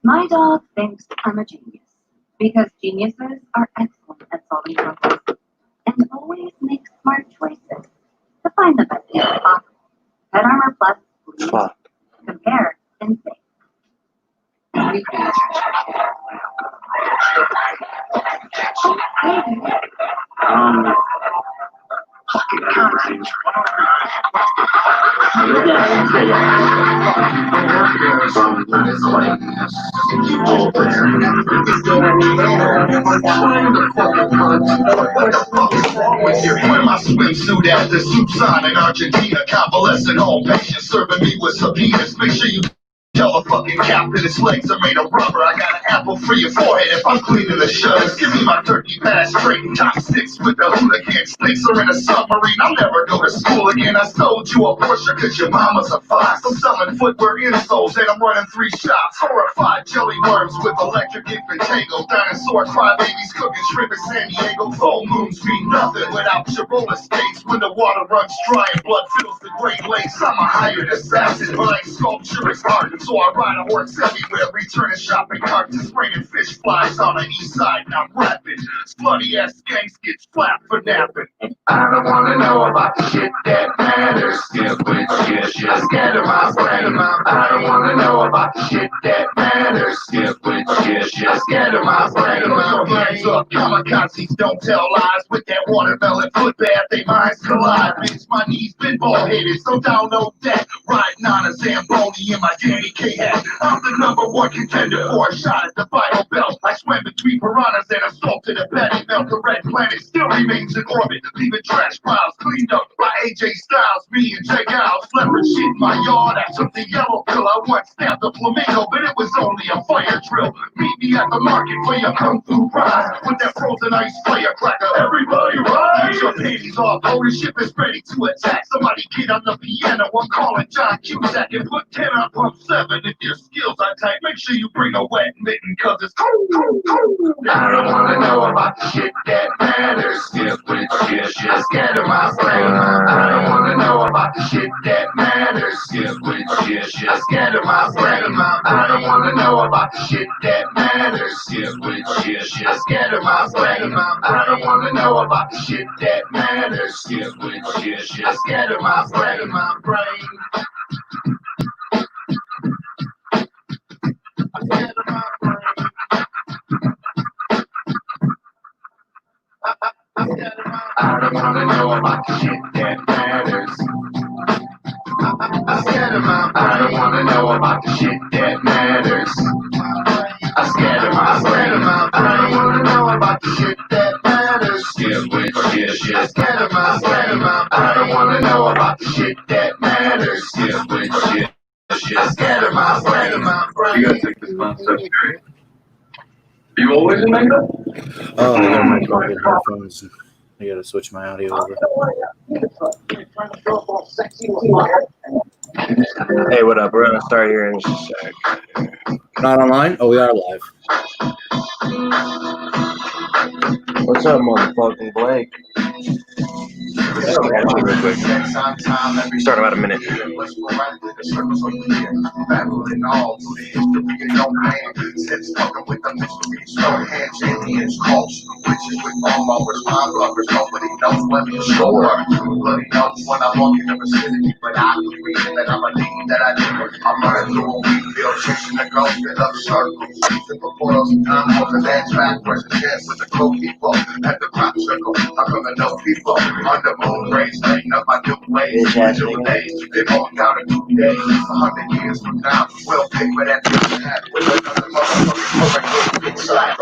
My dog thinks I'm a genius because geniuses are excellent at solving puzzles and always make smart choices to find the best answer possible. Pet Armor Plus believes compare and think. Wear my swimsuit at the soup's on in Argentina. Convalescent home patient serving me with subpoenas. Make sure you tell the fucking captain his legs are made of rubber. I got an apple for your forehead if I'm cleaning the shutters. Give me my turkey pass straight and top six with the hooligan snakes are in a submarine. I'll never go to school again. I sold you a Porsche cause your mama's a fox. I'm selling footwear insoles and I'm running 3 shops. Horrified jelly worms with electric infant tango. Dinosaur crybabies cooking shrimp in San Diego. Full moons mean nothing without your roller skates. When the water runs dry and blood fills the Great Lakes. I'm a hired assassin, but sculpture is art. So I ride a horse everywhere, returning shopping carts and spraying fish flies on the east side. And I'm rapping. Slutty ass skanks get slapped for napping. I don't wanna know about the shit that matters. Skip with shit, just scared of my brain. I don't wanna know about the shit that matters. Skip with shit, just scared of my brain. Hands up, kamikazes don't tell lies. With that watermelon foot bath, they minds collide. Bitch, my knees been bald headed, so download that. Riding on a Zamboni in my Danny K hat. I'm the #1 contender for a shot at the final belt. I swam between piranhas and assaulted a patty melt. The red planet still remains in orbit, leaving trash piles cleaned up by AJ Styles. Me and Jay Giles leverage shit in my yard. I took the yellow pill. I once stabbed a flamingo, but it was only a fire drill. Meet me at the market for your kung fu fries with that frozen ice firecracker. Everybody rise! Get your panties off. Holy ship is ready to attack. Somebody get on the piano. I'm calling John Cusack and put 10 on pump 7. If your skills are tight, make sure you bring a wet mitten, cause it's cool, cool, cool. I don't wanna know about the shit that matters. Skip with shit, just scared of my brain. I don't wanna know about the shit that matters. Skip with shit, just scared of my brain. I don't wanna know about the shit that matters. Skip with shit, just scared of my brain. I don't wanna know about the shit that matters. Skip with shit, just scared of my brain. My brain. I don't wanna know about the shit that matters. I don't wanna know about the shit that matters. I'm scared of my brain. I don't wanna know about the shit that matters. Skip with shit, scared of my brain. I don't wanna know about the shit that matters. Skip with shit, scared of my brain. You gotta take this concept straight. You always in makeup? Oh, I got my fucking headphones. I gotta switch my audio over. Hey, what up? We're gonna start here in just a sec. Not online? Oh, we are live. What's up, motherfucking Blake? Real quick. Start about a minute. Bitch ass nigga. They won't count it 2 days, 100 years from now. We'll pay for that bitch hat with another motherfucking big slap.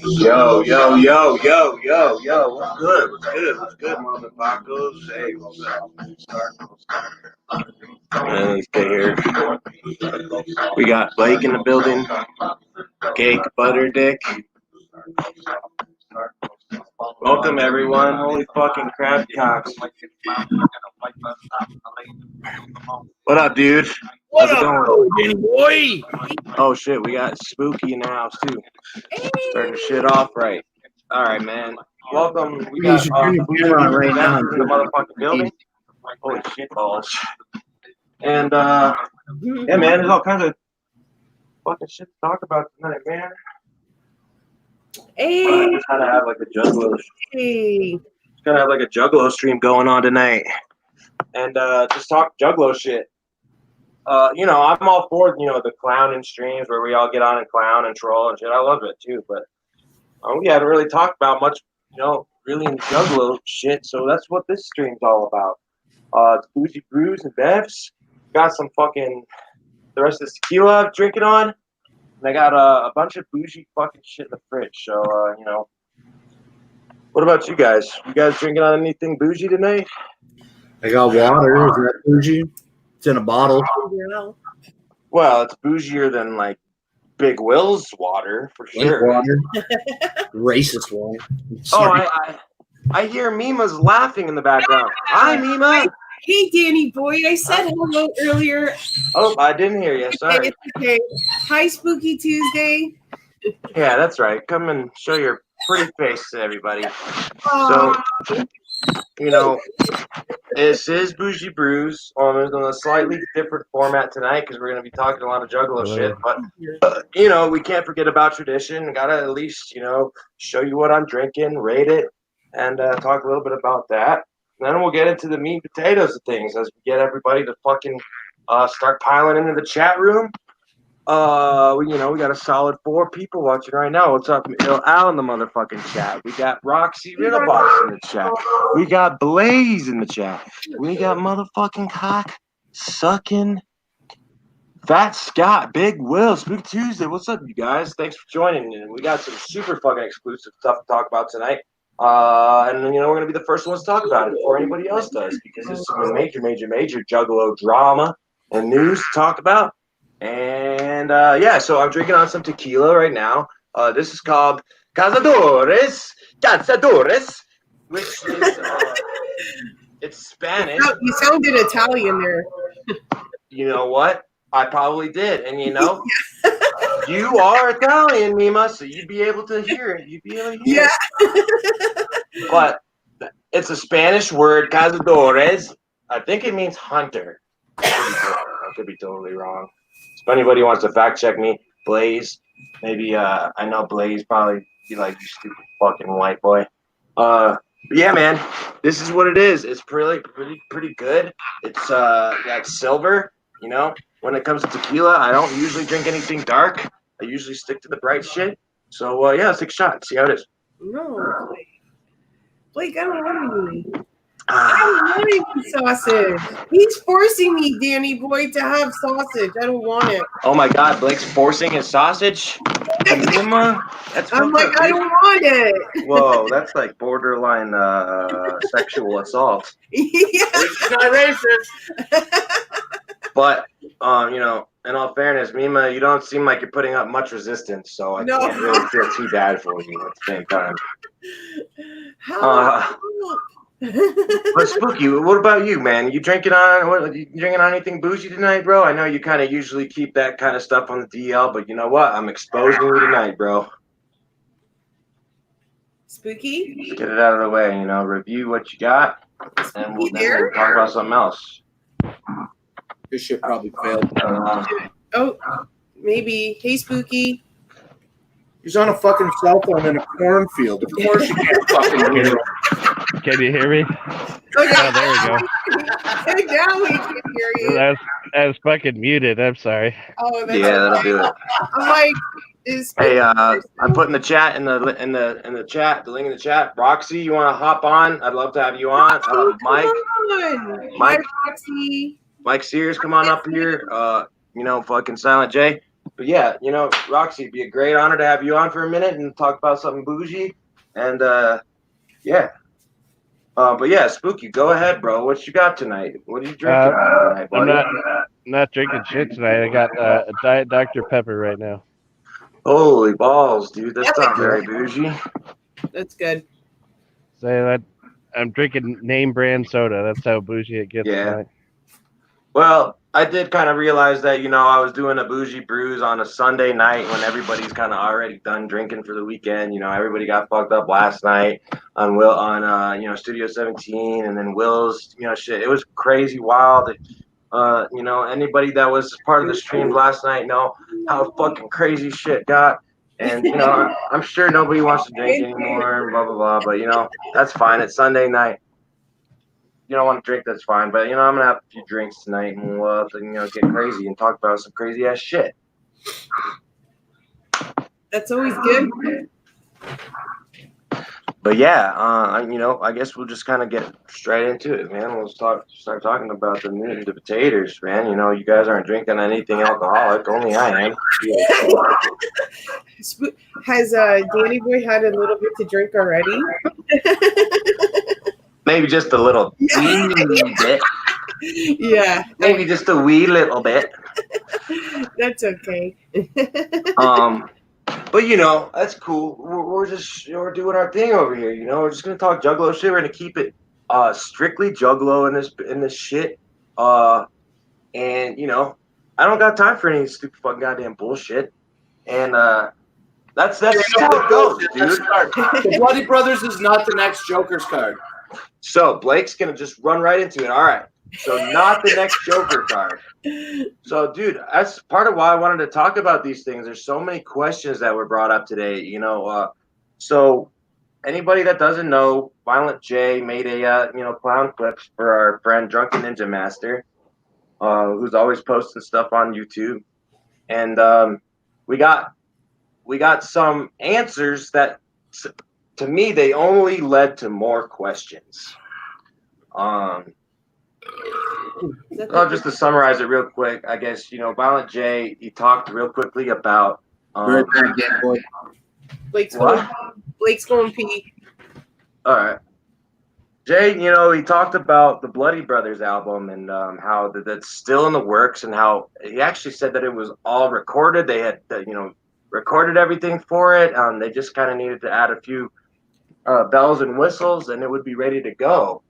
Yo, yo, yo, yo, yo, yo. What's good? What's good? What's good, motherfuckers? Hey, what's up? Let's get here. We got Blake in the building. Cake, butter, dick. Welcome, everyone. Holy fucking crap cocks. What up, dude? What How's it up, going? Danny boy? Oh, shit. We got Spooky in the house, too. Starting the shit off right. All right, man. Welcome. We got should turn your camera on right now. in the motherfucking building. Holy shit balls. And, yeah, man, there's all kinds of fucking shit to talk about tonight, man. Hey, Just kind of have like a juggalo. hey. Just kind of have like a juggalo stream going on tonight, and just talk juggalo shit. You know, I'm all for the clowning streams where we all get on and clown and troll and shit. I love it too, but we haven't really talked about much, really in juggalo shit. So that's what this stream's all about. It's BOUGIE, BREWS, and BEVs. Got some fucking the rest of this tequila I'm drinking on, and I got a bunch of BOUGIE fucking shit in the fridge. So what about you guys? You guys drinking on anything BOUGIE tonight? I got water. Is that bougie? It's in a bottle. Well, it's bougier than like Big Will's water for Like sure. water. Racist water. Oh, I hear Mima's laughing in the background. Hi, Mima. Hey, Danny boy. I said hello earlier. Oh, I didn't hear you. Sorry. It's okay. Hi, Spooky Tuesday. Yeah, that's right. Come and show your pretty face to everybody. Aw. So, this is BOUGIE BREWS on a slightly different format tonight because we're going to be talking a lot of juggalo shit. But, we can't forget about tradition. Got to at least, show you what I'm drinking, rate it, and talk a little bit about that. And then we'll get into the meat and potatoes of things as we get everybody to fucking start piling into the chat room. We got a solid 4 people watching right now. What's up, Al in the motherfucking chat? We got Roxy Riddlebox in the chat. We got Blaze in the chat. We got motherfucking cock sucking Fat Scott, Big Will, Spook Tuesday. What's up, you guys? Thanks for joining. And we got some super fucking exclusive stuff to talk about tonight. And we're gonna be the first ones to talk about it before anybody else does, because there's some major juggalo drama and news to talk about. And so I'm drinking on some tequila right now. This is called Cazadores, which is it's Spanish. You sounded Italian there. You know what? I probably did, and you are Italian, Mima, so you'd be able to hear it. You'd be able to hear it. But it's a Spanish word, Cazadores. I think it means hunter. I could be totally wrong. If anybody wants to fact check me, Blaze, maybe I know Blaze probably be like, you stupid fucking white boy. But yeah, man, this is what it is. It's pretty good. It's got silver. When it comes to tequila, I don't usually drink anything dark. I usually stick to the bright shit. So let's take a shot and see how it is. No, Blake, I don't want any. I don't want any sausage. He's forcing me, Danny boy, to have sausage. I don't want it. Oh my God, Blake's forcing his sausage. That's I'm like, I don't want it. Whoa, that's like borderline sexual assault. Yeah. It's not racist. But in all fairness, Mima, you don't seem like you're putting up much resistance, so I can't really feel too bad for you at the same time. But Spooky, what about you, man? You drinking on anything bougie tonight, bro? I know you kind of usually keep that kind of stuff on the DL, but you know what? I'm exposing you tonight, bro. Spooky? Just get it out of the way, review what you got, and we'll talk about something else. This shit probably failed. Oh, maybe. Hey, Spooky. He's on a fucking cell phone in a cornfield. Of course you can't fucking hear him. Can you hear me? Oh, there we go. Now we can hear you. I was fucking muted. I'm sorry. Oh, that's That'll do it. I'm like, hey, I'm putting the chat in the chat, the link in the chat. Roxy, you want to hop on? I'd love to have you on. Mike, Roxy. Mike Sears, come on up here. Fucking Silent J. But yeah, Roxy, it'd be a great honor to have you on for a minute and talk about something bougie. And yeah. But yeah, Spooky, go ahead, bro. What you got tonight? What are you drinking tonight, buddy? I'm not drinking shit tonight. I got a Diet Dr. Pepper right now. Holy balls, dude. That's not very bougie. That's good. So that I'm drinking name brand soda. That's how bougie it gets tonight. Well, I did kind of realize that, I was doing a BOUGIE BREWS on a Sunday night when everybody's kind of already done drinking for the weekend. Everybody got fucked up last night on Studio 17, and then Will's, shit. It was crazy wild. You know, anybody that was part of the stream last night know how fucking crazy shit got. And you know, I'm sure nobody wants to drink anymore and blah blah blah. But you know, that's fine. It's Sunday night. You don't want to drink, that's fine. But you know, I'm gonna have a few drinks tonight, and we'll have to, you know, get crazy and talk about some crazy ass shit. That's always good. But yeah, you know, I guess we'll just kind of get straight into it, man. We'll start talking about the meat and the potatoes, man. You know, you guys aren't drinking anything alcoholic, only I am. Has Danny Boy had a little bit to drink already? Maybe just a little wee bit. Yeah. Maybe just a wee little bit. That's okay. But you know, that's cool. We're just, you know, we're doing our thing over here. You know, we're just gonna talk Juggalo shit. We're gonna keep it strictly Juggalo in this shit. And you know, I don't got time for any stupid fucking goddamn bullshit. And that's how it goes, dude. The Bloody Brothers is not the next Joker's card. So Blake's gonna just run right into it. All right. So not the next Joker card. So, dude, that's part of why I wanted to talk about these things. There's so many questions that were brought up today. You know, so anybody that doesn't know, Violent J made a you know, clown clips for our friend Drunken Ninja Master, who's always posting stuff on YouTube, and we got some answers that, to me, they only led to more questions. Just to summarize it real quick, I guess, you know, Violent J, he talked real quickly about Blake's going pee. All right. Jay, you know, he talked about the Bloody Brothers album and how that's still in the works, and how he actually said that it was all recorded. They had, you know, recorded everything for it. They just kind of needed to add a few bells and whistles, and it would be ready to go.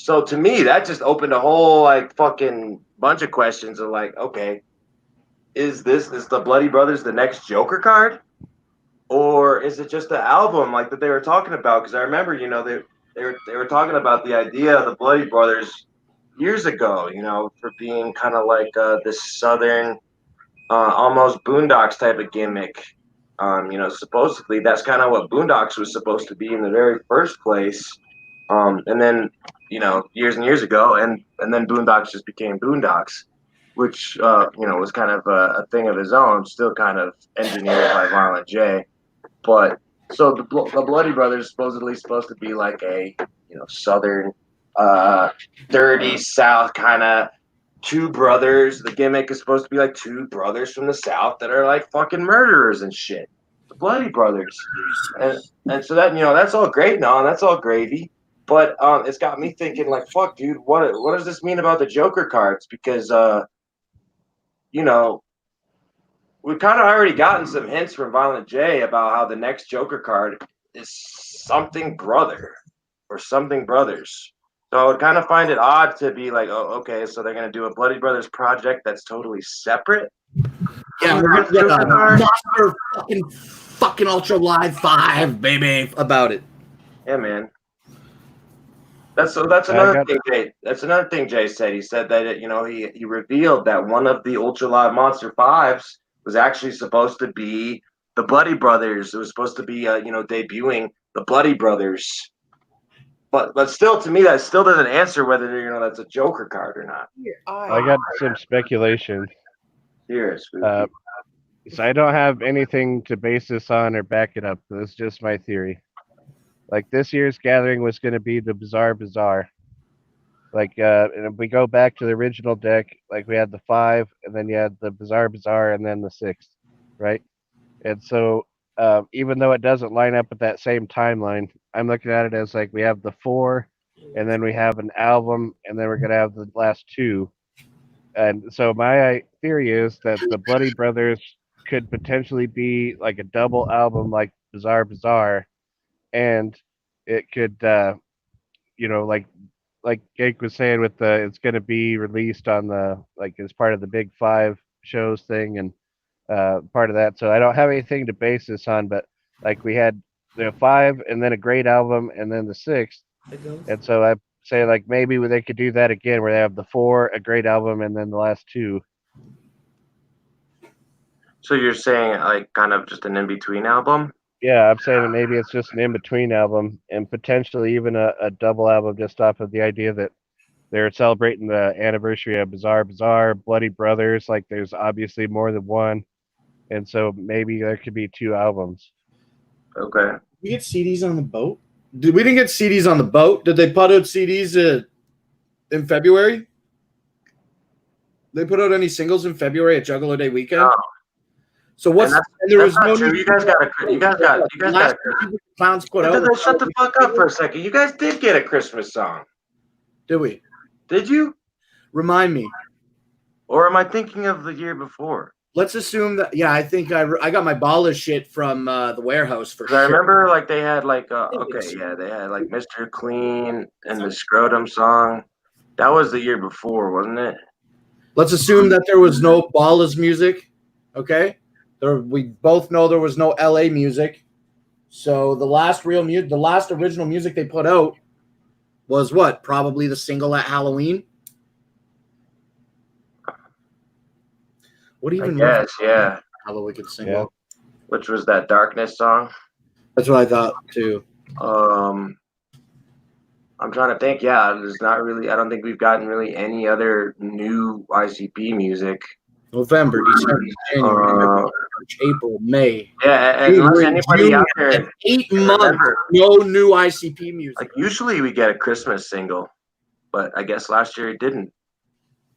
So to me, that just opened a whole like fucking bunch of questions of like, okay, is the Bloody Brothers the next Joker card, or is it just the album like that they were talking about? Because I remember, you know, they were talking about the idea of the Bloody Brothers years ago, you know, for being kind of like this southern, almost Boondocks type of gimmick. You know, supposedly that's kind of what Boondocks was supposed to be in the very first place. And then, you know, years and years ago, and then Boondocks just became Boondocks, which, you know, was kind of a thing of his own, still kind of engineered by Violent J. But so the Bloody Brothers supposedly supposed to be like a, you know, southern, dirty South kind of two brothers. The gimmick is supposed to be like two brothers from the South that are like fucking murderers and shit. The Bloody Brothers. And so that, you know, that's all great now, and that's all gravy. But it's got me thinking, like, fuck, dude, what does this mean about the Joker cards? Because, you know, we've kind of already gotten some hints from Violent J about how the next Joker card is something brother or something brothers. So I would kind of find it odd to be like, oh, okay, so they're going to do a Bloody Brothers project that's totally separate. Yeah, we're going to get a monster fucking Ultra Live 5, baby, about it. Yeah, man. That's another thing. That's another thing Jay said. He said that he revealed that one of the Ultra Live Monster 5s was actually supposed to be the Bloody Brothers. It was supposed to be debuting the Bloody Brothers. But still, to me, that still doesn't answer whether that's a Joker card or not. I got some speculation. Here, so I don't have anything to base this on or back it up. This is just my theory. Like, this year's gathering was going to be the Bizarre Bazaar. Like, and if we go back to the original deck, like, we had the 5, and then you had the Bizarre Bazaar, and then the 6, right? And so, even though it doesn't line up with that same timeline, I'm looking at it as, like, we have the 4, and then we have an album, and then we're going to have the last 2. And so my theory is that the Bloody Brothers could potentially be, like, a double album like Bizarre Bazaar, and it could, like Jake was saying, with it's going to be released on the, like, as part of the Big 5 shows thing, and part of that. So I don't have anything to base this on, but like, we had the 5, and then a great album, and then the 6th, and so I'm say like maybe they could do that again, where they have the 4, a great album, and then the last 2. So you're saying like kind of just an in between album? Yeah, I'm saying that maybe it's just an in between album, and potentially even a double album, just off of the idea that they're celebrating the anniversary of Bizarre Bizarre, Bloody Brothers. Like, there's obviously more than one, and so maybe there could be 2 albums. Okay. We get CDs on the boat? We didn't get CDs on the boat. Did they put out CDs in February? They put out any singles in February at Juggalo Day weekend? No. So what's And there was that's no not true. You guys got a Clowns put out. Shut the fuck up for a second. You guys did get a Christmas song. Did we? Did you? Remind me. Or am I thinking of the year before? Let's assume that. Yeah, I think I got my Balla shit from the warehouse for sure. I remember like they had like they had like Mr. Clean and the Scrotum song. That was the year before, wasn't it? Let's assume that there was no Balla's music. Okay. We both know there was no LA music. So the last original music they put out was what? Probably the single at Halloween. What even? Yes, yeah. How we could single. Yeah. Which was that Darkness song? That's what I thought too. I'm trying to think. Yeah, there's not really. I don't think we've gotten really any other new ICP music. November, December, January, March, April, May. Yeah, and unless anybody out there, 8 months, no new ICP music. Like usually we get a Christmas single, but I guess last year it didn't,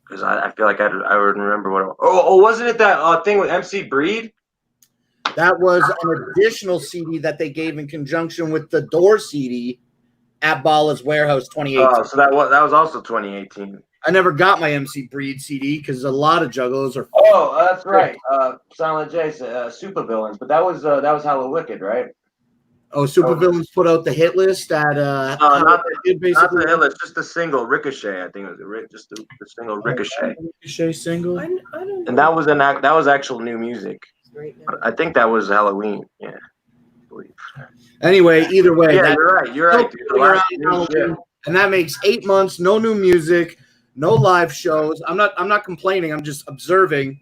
because I feel like I would remember what. Wasn't it that thing with MC Breed? That was an additional CD that they gave in conjunction with the Door CD at Balla's Warehouse 2018. Oh, so that was also 2018. I never got my MC Breed CD because a lot of juggalos are. Oh, that's right. Silent J, Super Villains, but that was Hella Wicked, right? Oh, Super Villains put out the hit list at not the hit list, just the single Ricochet. I think it was just the single Ricochet. Ricochet single. I don't know. And that was actual new music. Right now. I think that was Halloween. Yeah. Anyway, either way, yeah, you're right. Dude. And that makes 8 months, no new music. No live shows. I'm not complaining. I'm just observing.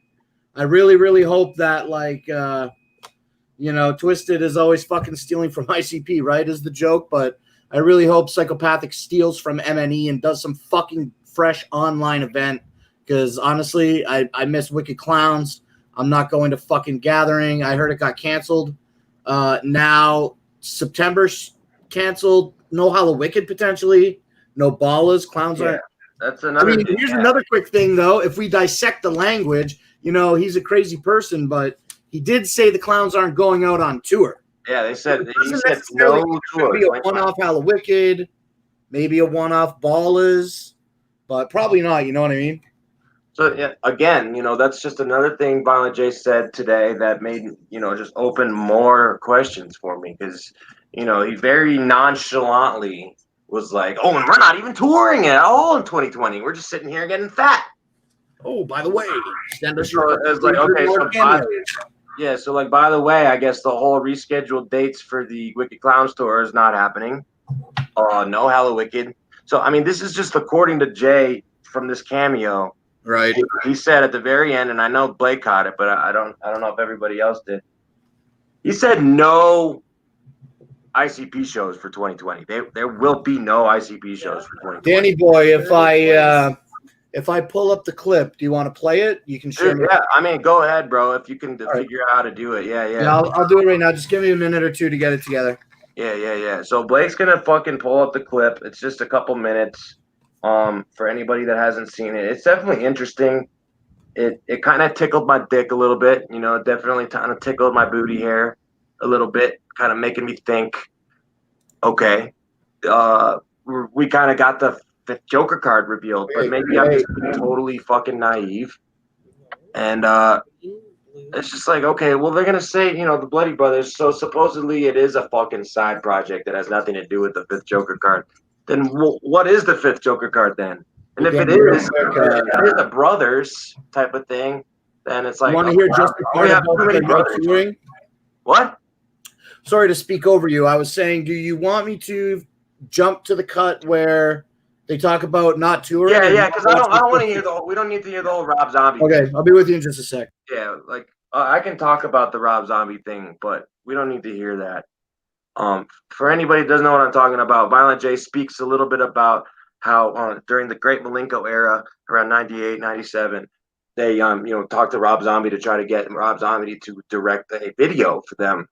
I really, really hope that Twisted is always fucking stealing from ICP, right? Is the joke, but I really hope Psychopathic steals from MNE and does some fucking fresh online event. Because honestly, I miss Wicked Clowns. I'm not going to fucking Gathering. I heard it got canceled. Now September's canceled. No Halla Wicked potentially. No Ballas. Clowns aren't. That's another. Here's another quick thing, though. If we dissect the language, he's a crazy person, but he did say the Clowns aren't going out on tour. Yeah, he said no tour. Maybe a one-off Halla Wicked, maybe a one-off Ballas, but probably not. You know what I mean? So yeah, again, that's just another thing Violent J said today that made just open more questions for me, because he very nonchalantly was like, "Oh, and we're not even touring at all in 2020. We're just sitting here getting fat." Oh, by the way, send us So your. it's like, okay, so by the way, I guess the whole rescheduled dates for the Wicked Clowns tour is not happening. No Halla Wicked. So I mean, this is just according to Jay from this cameo. Right. He said at the very end, and I know Blake caught it, but I don't know if everybody else did. He said no ICP shows for 2020. There will be no ICP shows for 2020. Danny boy, if I pull up the clip, do you want to play it? You can share. Yeah, I mean, go ahead, bro. If you can figure out how to do it, yeah. I'll do it right now. Just give me a minute or two to get it together. Yeah. So Blake's gonna fucking pull up the clip. It's just a couple minutes. For anybody that hasn't seen it, it's definitely interesting. It kind of tickled my dick a little bit. It definitely kind of tickled my booty hair a little bit, kind of making me think, okay, we kind of got the fifth Joker card revealed, but maybe I'm just totally fucking naive. And it's just like, okay, well, they're gonna say, the Bloody Brothers, so supposedly it is a fucking side project that has nothing to do with the fifth Joker card. Then what is the fifth Joker card then? And if it is a brothers type of thing, then it's like, you want to hear just the part about the touring? What? Sorry to speak over you. I was saying, do you want me to jump to the cut where They talk about not touring. Yeah, because I don't want to hear the whole. We don't need to hear the whole Rob Zombie. Okay, thing. I'll be with you in just a sec. Yeah, like I can talk about the Rob Zombie thing, but we don't need to hear that. For anybody who doesn't know what I'm talking about, Violent J speaks a little bit about how during the Great Malenko era, around 98, 97, they talked to Rob Zombie to try to get Rob Zombie to direct a video for them.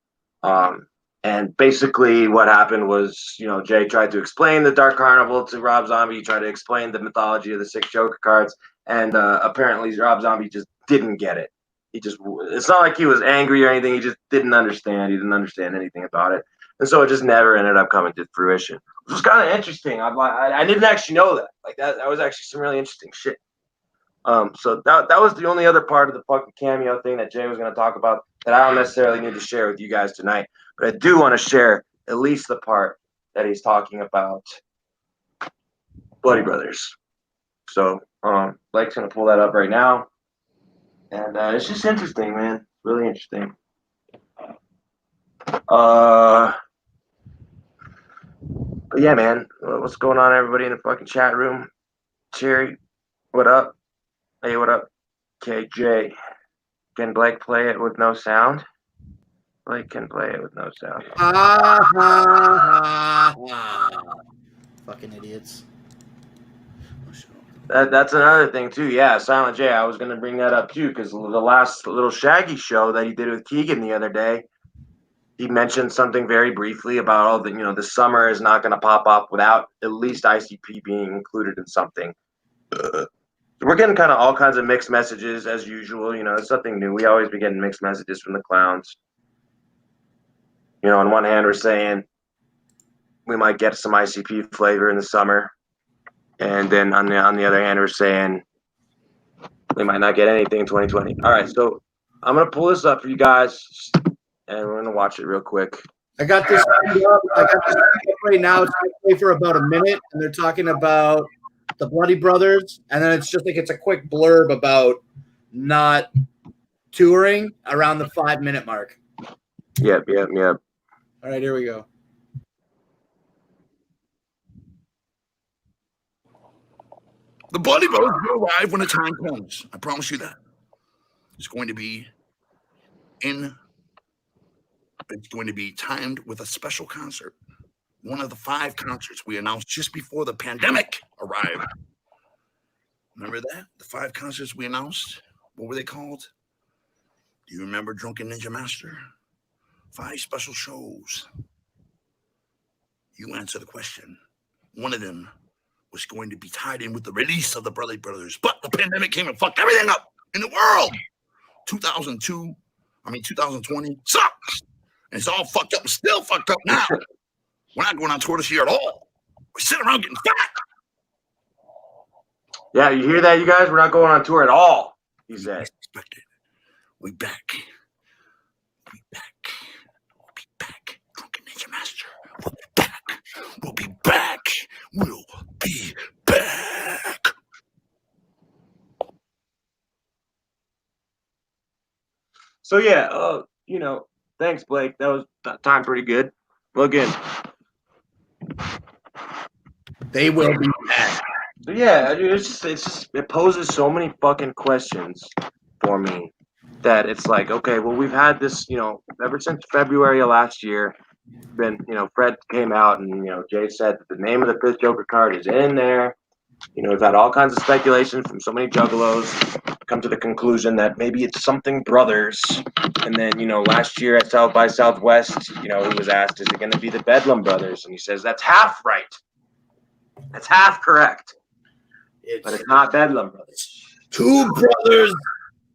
And basically what happened was, Jay tried to explain the Dark Carnival to Rob Zombie. He tried to explain the mythology of the 6 Joker cards. And apparently Rob Zombie just didn't get it. It's not like he was angry or anything. He just didn't understand. He didn't understand anything about it. And so it just never ended up coming to fruition. Which was kind of interesting. I didn't actually know that. Like that was actually some really interesting shit. So that was the only other part of the fucking cameo thing that Jay was going to talk about that I don't necessarily need to share with you guys tonight. But I do want to share at least the part that he's talking about Bloody Brothers. So Blake's going to pull that up right now. And it's just interesting, man. Really interesting. But yeah, man. What's going on, everybody in the fucking chat room? Cherry, what up? Hey, what up? KJ. Can Blake play it with no sound? Blake can play it with no sound. Fucking idiots. That's another thing too. Yeah, Silent J. I was gonna bring that up too because the last little Shaggy show that he did with Keegan the other day, he mentioned something very briefly about all the the summer is not gonna pop up without at least ICP being included in something. We're getting kind of all kinds of mixed messages as usual. It's nothing new. We always be getting mixed messages from the clowns. On one hand, we're saying we might get some ICP flavor in the summer. And then on the other hand, we're saying we might not get anything in 2020. All right, so I'm going to pull this up for you guys, and we're going to watch it real quick. I got this up right now. It's going to play for about a minute, and they're talking about the Bloody Brothers, and then it's just like it's a quick blurb about not touring around the 5-minute mark. Yep. All right, here we go. The Bloody Brothers will arrive when the time comes. I promise you that. It's going to be timed with a special concert. One of the 5 concerts we announced just before the pandemic arrived. Remember that? The 5 concerts we announced? What were they called? Do you remember Drunken Ninja Master? 5 special shows. You answer the question. One of them was going to be tied in with the release of the Bloody Brothers, but the pandemic came and fucked everything up in the world. 2020 sucks. And it's all fucked up and still fucked up now. We're not going on tour this year at all. We're sitting around getting fat. Yeah, you hear that, you guys? We're not going on tour at all, he said. Expected. We back. We back. We'll be back. Drunken Ninja Master. We'll be back. We'll be back. We'll be back. So yeah, thanks, Blake. That was time pretty good. Well, again, They will be back. so yeah, it poses so many fucking questions for me that it's like, okay, well, we've had this, ever since February of last year. Fred came out and Jay said that the name of the 5th Joker card is in there. We've had all kinds of speculation from so many juggalos come to the conclusion that maybe it's something Brothers. And then, last year at South by Southwest, he was asked, is it going to be the Bedlam Brothers? And he says, that's half right. That's half correct. But it's not Bedlam Brothers. 2 brothers,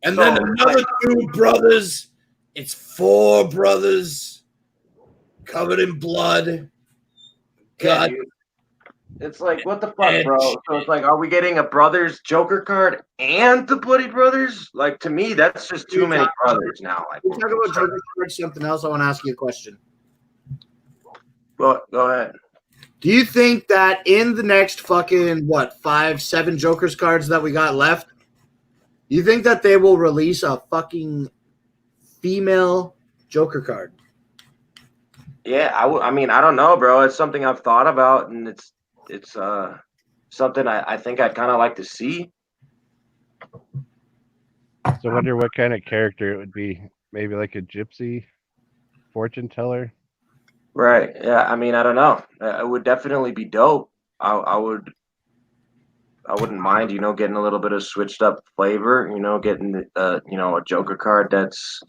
and then another 2 brothers. It's 4 brothers covered in blood. God. Yeah, it's like, what the fuck, bro? So it's like, are we getting a Brothers Joker card and the Bloody Brothers? Like, to me, that's just too many brothers now. Like, We'll talk about Joker cards, something else. I want to ask you a question. Go ahead. Do you think that in the next fucking, 5-7 Jokers cards that we got left, you think that they will release a fucking female Joker card? Yeah, I mean, I don't know, bro. It's something I've thought about, and it's something I think I'd kind of like to see. So I wonder what kind of character it would be. Maybe like a gypsy fortune teller. Right. Yeah. I mean, I don't know. It would definitely be dope. I wouldn't mind, getting a little bit of switched up flavor. Getting a Joker card that's,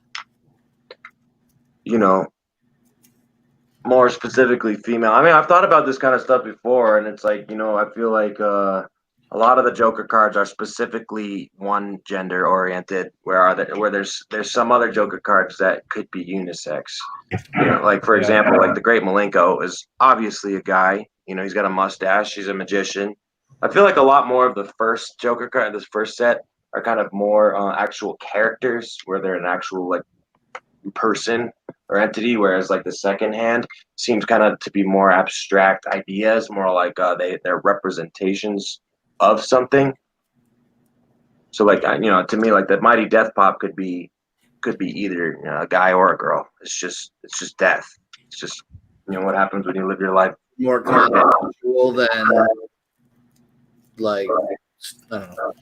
more specifically female. I mean, I've thought about this kind of stuff before, and it's like, I feel like a lot of the Joker cards are specifically one gender oriented. Where there's some other Joker cards that could be unisex. Like for example, like the Great Malenko is obviously a guy. He's got a mustache. He's a magician. I feel like a lot more of the first Joker card, this first set, are kind of more actual characters, where they're an actual like person or entity, whereas like the second hand seems kind of to be more abstract ideas, more like they're representations of something. So like to me, like the Mighty Death Pop could be either a guy or a girl. It's just death. It's just what happens when you live your life More conceptual than like I don't know.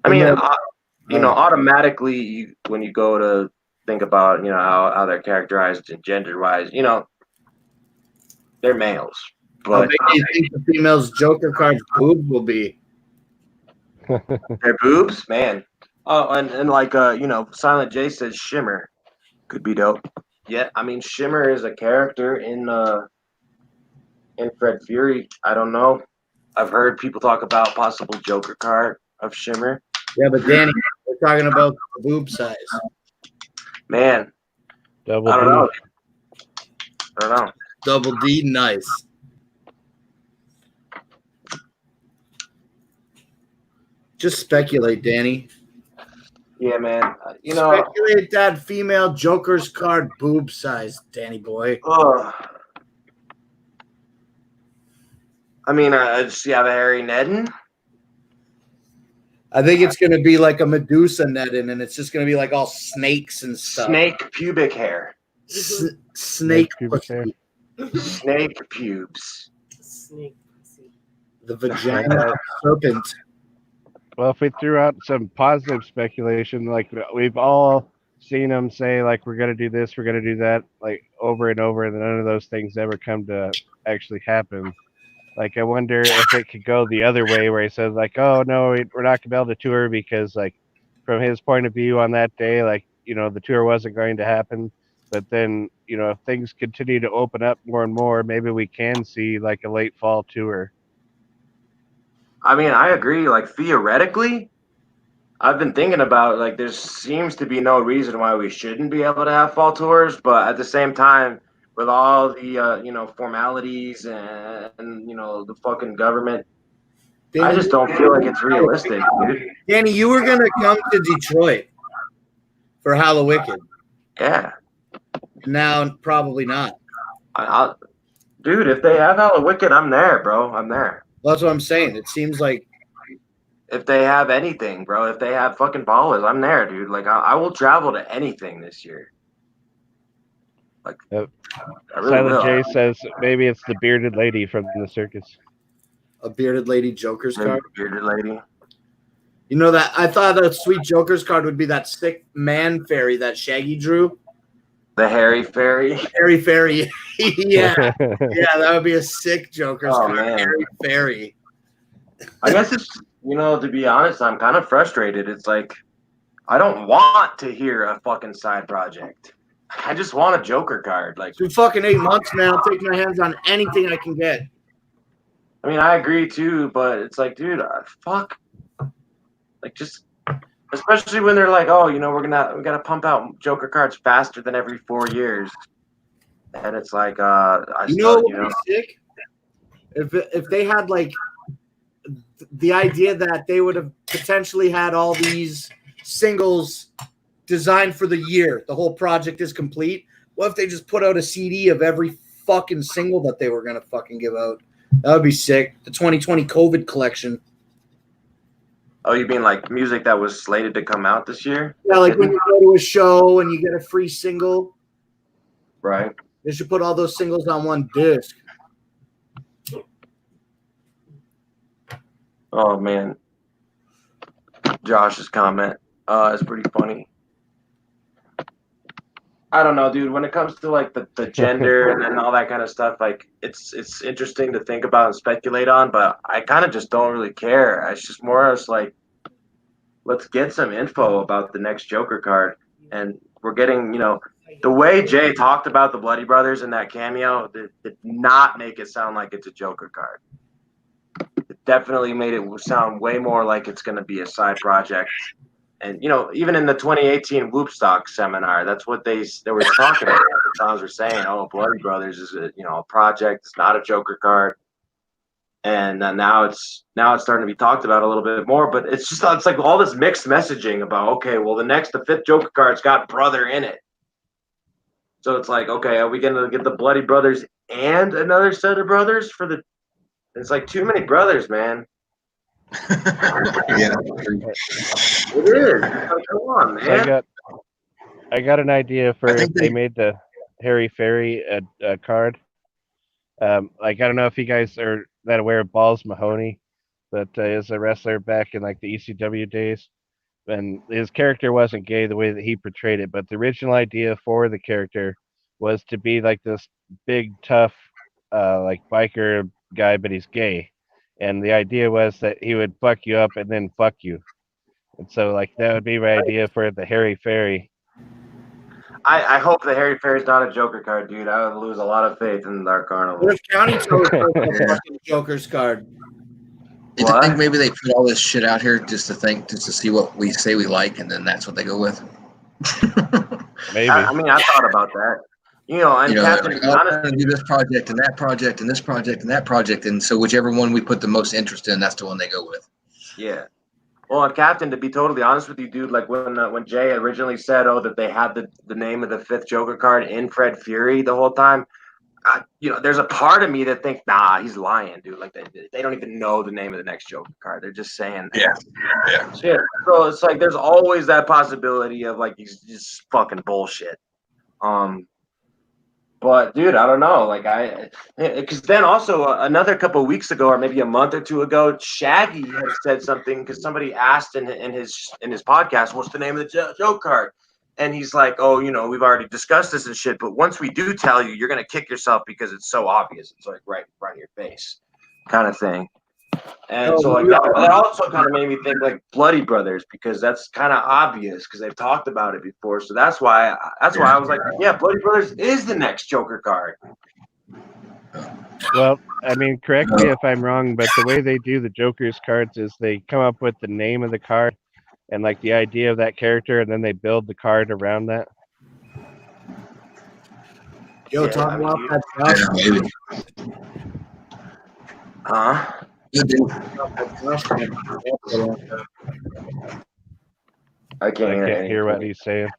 I mean, automatically when you go to think about how they're characterized and gender wise, they're males. How But big do you think the female's Joker card's boobs will be? their boobs, man. Oh, and like Silent J says Shimmer could be dope. Yeah, I mean Shimmer is a character in Fred Fury. I don't know. I've heard people talk about possible Joker card of Shimmer. Yeah, but Danny, we're talking about the boob size. Man, Double I don't D. know. I don't know. Double D, nice. Just speculate, Danny. Yeah, man. Speculate that female Joker's card boob size, Danny boy. I mean, does she have a hairy Nedden? I think it's going to be like a Medusa netting, and it's just going to be like all snakes and stuff. Snake pubic hair. Snake pubic hair. Snake pubes. Snake. The vagina of serpent. Well, if we threw out some positive speculation, like we've all seen them say, like, we're going to do this, we're going to do that, like, over and over, and none of those things ever come to actually happen. Like, I wonder if it could go the other way, where he says, like, oh, no, we're not going to be able to tour because, like, from his point of view on that day, like, the tour wasn't going to happen. But then, if things continue to open up more and more, maybe we can see, like, a late fall tour. I mean, I agree. Like, theoretically, I've been thinking about, like, there seems to be no reason why we shouldn't be able to have fall tours. But at the same time, with all the, formalities and the fucking government, Danny, I just don't feel like it's realistic, dude. Danny, you were going to come to Detroit for Hallowicked. Yeah. Now, probably not. Dude, if they have Hallowicked, I'm there, bro. I'm there. That's what I'm saying. It seems like if they have anything, bro, if they have fucking ballers, I'm there, dude. Like, I will travel to anything this year. Like, I really Silent will. J says maybe it's the bearded lady from the circus. a bearded lady Joker's card. Bearded lady. You know that I thought a sweet Joker's card would be that sick man fairy that Shaggy drew. The hairy fairy. Hairy fairy. Yeah. Yeah, that would be a sick Joker's card. Man. Hairy fairy. I guess it's, to be honest, I'm kind of frustrated. It's like, I don't want to hear a fucking side project. I just want a Joker card. Like, It's been fucking 8 months, man. I'll take my hands on anything I can get. I mean, I agree too, but it's like, dude, fuck. Like, just, especially when they're like, oh, we gotta pump out Joker cards faster than every 4 years, and it's like, what would be sick? If they had like the idea that they would have potentially had all these singles designed for the year, the whole project is complete. What if they just put out a CD of every fucking single that they were gonna fucking give out? That would be sick. The 2020 COVID collection. Oh, you mean like music that was slated to come out this year? Yeah, like when you go to a show and you get a free single. Right. They should put all those singles on one disc. Oh man, Josh's comment is pretty funny. I don't know, dude. When it comes to like the gender and all that kind of stuff, like it's interesting to think about and speculate on, but I kind of just don't really care. It's just more as like, let's get some info about the next Joker card, and we're getting, the way Jay talked about the Bloody Brothers in that cameo did not make it sound like it's a Joker card. It definitely made it sound way more like it's going to be a side project. And even in the 2018 Whoopstock seminar, that's what they were talking about. The Towns were saying, "Oh, Bloody Brothers is a project. It's not a Joker card." And now it's starting to be talked about a little bit more. But it's like all this mixed messaging about, okay, well, the fifth Joker card's got brother in it. So it's like, okay, are we going to get the Bloody Brothers and another set of brothers for the? It's like too many brothers, man. Yeah. It is. Come on, man. So I got an idea for if they made the Harry Ferry a card. Like, I don't know if you guys are that aware of Balls Mahoney, but is a wrestler back in like the ECW days. And his character wasn't gay the way that he portrayed it, but the original idea for the character was to be like this big, tough, like biker guy, but he's gay. And the idea was that he would fuck you up and then fuck you. And so, like, that would be my idea for the Harry Ferry. I hope the Harry Ferry's not a Joker card, dude. I would lose a lot of faith in the Dark Carnival. What if County chose the fucking Joker's card? You think maybe they put all this shit out here just to see what we say we like, and then that's what they go with? Maybe. I mean, I thought about that. And Captain, like, I'm going to do this project and that project and this project and that project, and so whichever one we put the most interest in, that's the one they go with. Yeah. Well, and Captain, to be totally honest with you, dude, like when Jay originally said, that they had the name of the fifth Joker card in Fred Fury the whole time, there's a part of me that thinks, nah, he's lying, dude. Like they don't even know the name of the next Joker card. They're just saying, yeah. Shit. So it's like there's always that possibility of like he's just fucking bullshit. But dude, I don't know. Like because then also another couple of weeks ago, or maybe a month or two ago, Shaggy had said something because somebody asked in his podcast, "What's the name of the joke card?" And he's like, "Oh, we've already discussed this and shit. But once we do tell you, you're gonna kick yourself because it's so obvious. It's like right in your face, kind of thing." And so like that also kind of made me think like Bloody Brothers, because that's kind of obvious because they've talked about it before. So that's why I was like, yeah, Bloody Brothers is the next Joker card. Well, I mean, correct me if I'm wrong, but the way they do the Joker's cards is they come up with the name of the card and like the idea of that character, and then they build the card around that. Yo, talk about that. Huh? I can't hear what he's saying.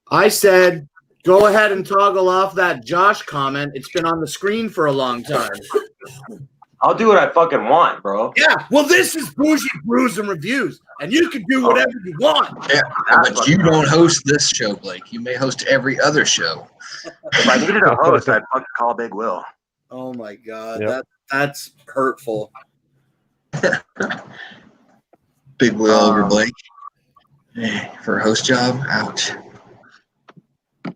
I said, go ahead and toggle off that Josh comment. It's been on the screen for a long time. I'll do what I fucking want, bro. Yeah, well, this is Bougie Brews and Reviews, and you can do whatever you want. Yeah, but you don't host this show, Blake. You may host every other show. If I needed a host, I'd fucking call Big Will. Oh my God, Yep. that's hurtful. Big Will over Blake for a host job. Ouch.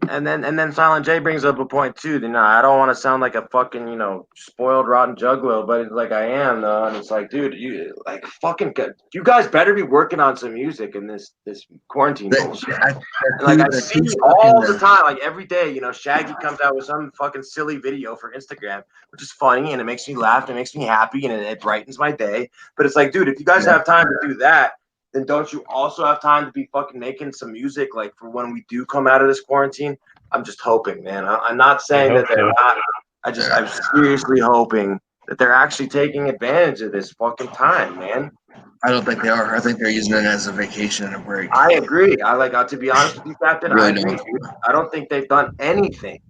And then Silent J brings up a point too. I don't want to sound like a fucking spoiled rotten juggalo, but like I am though. And it's like, dude, you you guys better be working on some music in this quarantine bullshit. I see all the time, like every day. Shaggy comes out with some fucking silly video for Instagram, which is funny and it makes me laugh, and it makes me happy, and it brightens my day. But it's like, dude, if you guys have time to do that, then don't you also have time to be fucking making some music, like for when we do come out of this quarantine? I'm just hoping, man. I'm not saying that they're not. I'm seriously hoping that they're actually taking advantage of this fucking time, man. I don't think they are. I think they're using it as a vacation and a break. I agree. To be honest with you, Captain, I agree. I don't think they've done anything.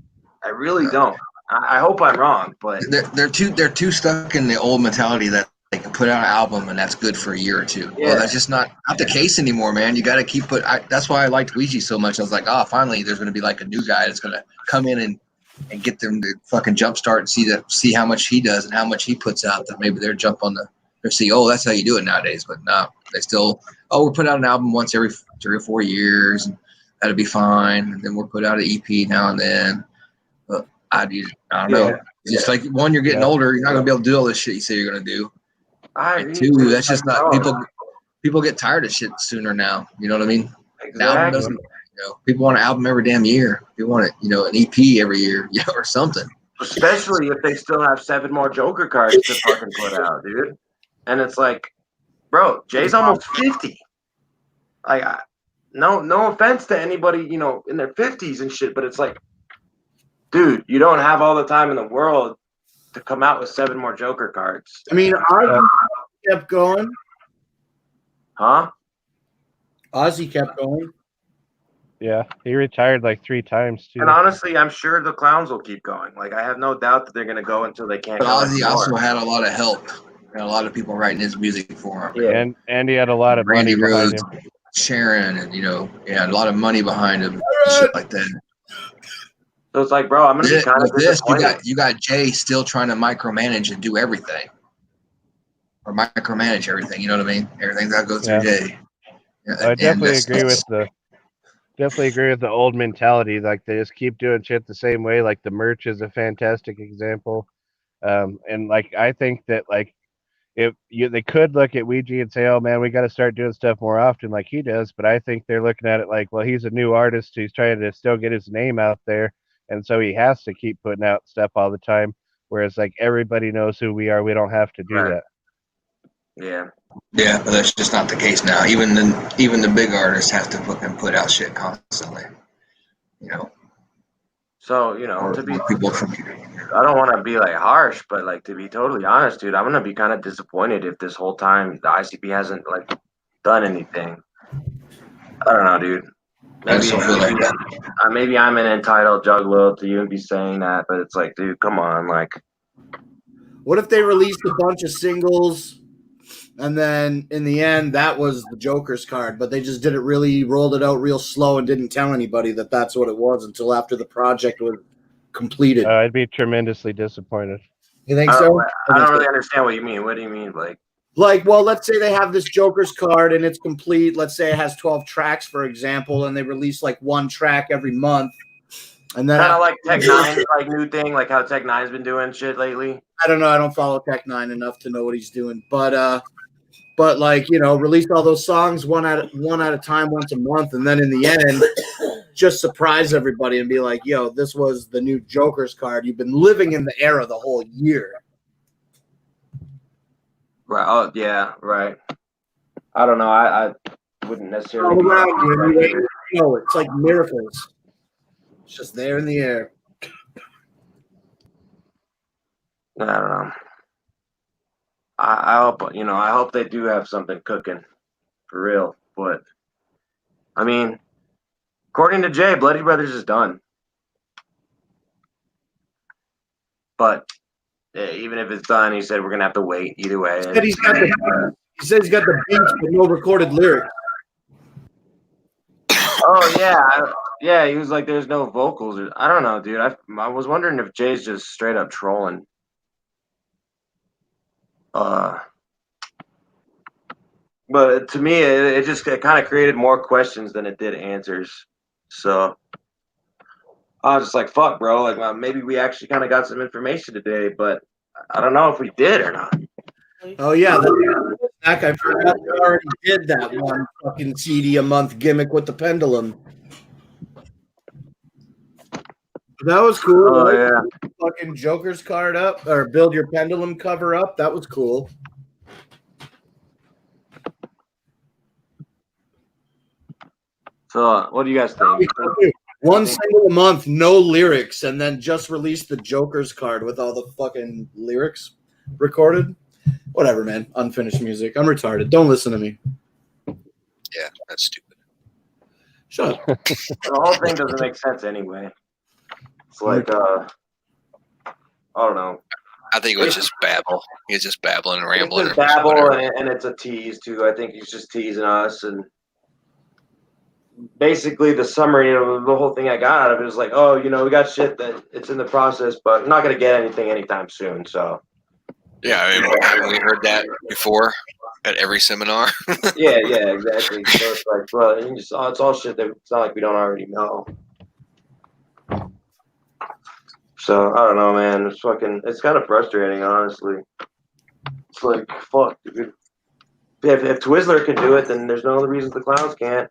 I really don't. I hope I'm wrong, but they're too stuck in the old mentality that they can put out an album and that's good for a year or two. Yeah. Well, that's just not the case anymore, man. You got to keep that's why I liked Ouija so much. I was like, finally, there's going to be like a new guy that's going to come in and get them to fucking jumpstart and see how much he does and how much he puts out. That maybe they'll jump on Or see, oh, that's how you do it nowadays. But no, they still, oh, we'll put out an album once every 3 or 4 years. And that'll be fine. And then we'll put out an EP now and then. But I don't know. It's just like, one, you're getting older. You're not going to be able to do all this shit you say you're going to do. And two, that's just not, people get tired of shit sooner now. You know what I mean? Exactly. An album doesn't, people want an album every damn year. They want it, an EP every year, or something. Especially if they still have 7 more Joker cards to fucking put out, dude. And it's like, bro, Jay's almost 50. Like, no offense to anybody, in their 50s and shit, but it's like, dude, you don't have all the time in the world to come out with 7 more Joker cards. I mean, Ozzy kept going. Huh? Ozzy kept going. Yeah, he retired like 3 times too. And honestly, I'm sure the clowns will keep going. Like, I have no doubt that they're going to go until they can't. But go Ozzy anymore. also had a lot of help. And a lot of people writing his music for him. Yeah. And he had a lot of Randy money behind Rhoads, him. Sharon, and he had a lot of money behind him, shit like that. So it's like, bro, I'm gonna be kind of disappointed. You got Jay still trying to micromanage and do everything, or micromanage everything. You know what I mean? Everything's got to go through Jay. I definitely agree with the old mentality. Like, they just keep doing shit the same way. Like, the merch is a fantastic example. And like, I think that like, they could look at Ouija and say, oh man, we got to start doing stuff more often like he does. But I think they're looking at it like, well, he's a new artist. He's trying to still get his name out there. And so he has to keep putting out stuff all the time. Whereas like, everybody knows who we are. We don't have to do that. Yeah. Yeah, but that's just not the case now. Even the big artists have to put out shit constantly. So, to be people I don't want to be like harsh, but like, to be totally honest, dude, I'm gonna be kind of disappointed if this whole time the ICP hasn't like done anything. I don't know, dude. Maybe I'm an entitled juggalo to even be saying that, but it's like, dude, come on, like. What if they released a bunch of singles, and then in the end that was the Joker's card, but they just rolled it out real slow and didn't tell anybody that that's what it was until after the project was completed? I'd be tremendously disappointed. You think so? I don't really understand what you mean. What do you mean, Blake? Like, well, let's say they have this Joker's card and it's complete. Let's say it has 12 tracks, for example, and they release like 1 track every month. And then kind of like Tech Nine's like new thing, like how Tech Nine's been doing shit lately. I don't know. I don't follow Tech Nine enough to know what he's doing, but like, release all those songs one at a time, once a month, and then in the end, just surprise everybody and be like, "Yo, this was the new Joker's card. You've been living in the era the whole year." Right. Oh, yeah. Right. I don't know. I wouldn't necessarily. It's like miracles. It's just there in the air. I don't know. I hope I hope they do have something cooking, for real. But I mean, according to Jay, Bloody Brothers is done. But even if it's done, he said we're gonna have to wait either way. He said he's got the beats but no recorded lyrics. Oh yeah. He was like, "There's no vocals." I don't know, dude. I was wondering if Jay's just straight up trolling. But to me, it kind of created more questions than it did answers. So I was just like, "Fuck, bro!" Like, well, maybe we actually kind of got some information today, but I don't know if we did or not. Oh yeah, I forgot we already did that one fucking CD a month gimmick with the pendulum. That was cool. Oh yeah, fucking Joker's card up or build your pendulum cover up. That was cool. So what do you guys think? One single a month, no lyrics, and then just release the Joker's card with all the fucking lyrics recorded. Whatever, man. Unfinished music. I'm retarded. Don't listen to me. Yeah, that's stupid. Shut up. The whole thing doesn't make sense anyway. It's like, I don't know. I think it was just babble. He's just babbling and rambling. It's babble, and it's a tease too. I think he's just teasing us. And basically, the summary of the whole thing I got out of it was like, oh, we got shit that it's in the process, but we're not gonna get anything anytime soon. So Yeah, I mean, haven't we heard that before at every seminar? Yeah, exactly. So it's like, bro, it's all shit that it's not like we don't already know. So I don't know, man. It's kind of frustrating, honestly. It's like, fuck, dude. If Twizzler can do it, then there's no other reason the clowns can't.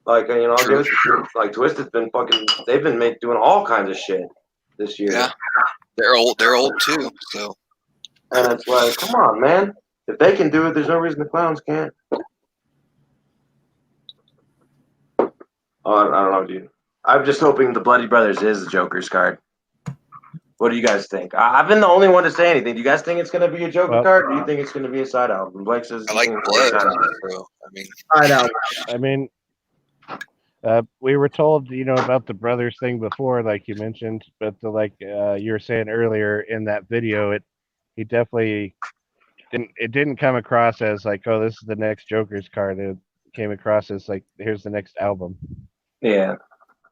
Like, you know, I'll give it to, like, Twisted's been they've been doing all kinds of shit this year. Yeah, they're old too. So, and it's like, come on, man. If they can do it, there's no reason the clowns can't. Oh, I don't know, dude. I'm just hoping the Bloody Brothers is the Joker's card. What do you guys think? I've been the only one to say anything. Do you guys think it's going to be a Joker card, or do you think it's going to be a side album? Blake says I like blood. So, Side album. I mean, we were told, you know, about the brothers thing before, like you mentioned, but you were saying earlier in that video, he definitely didn't come across as like, oh, this is the next Joker's card. It came across as like, here's the next album. Yeah,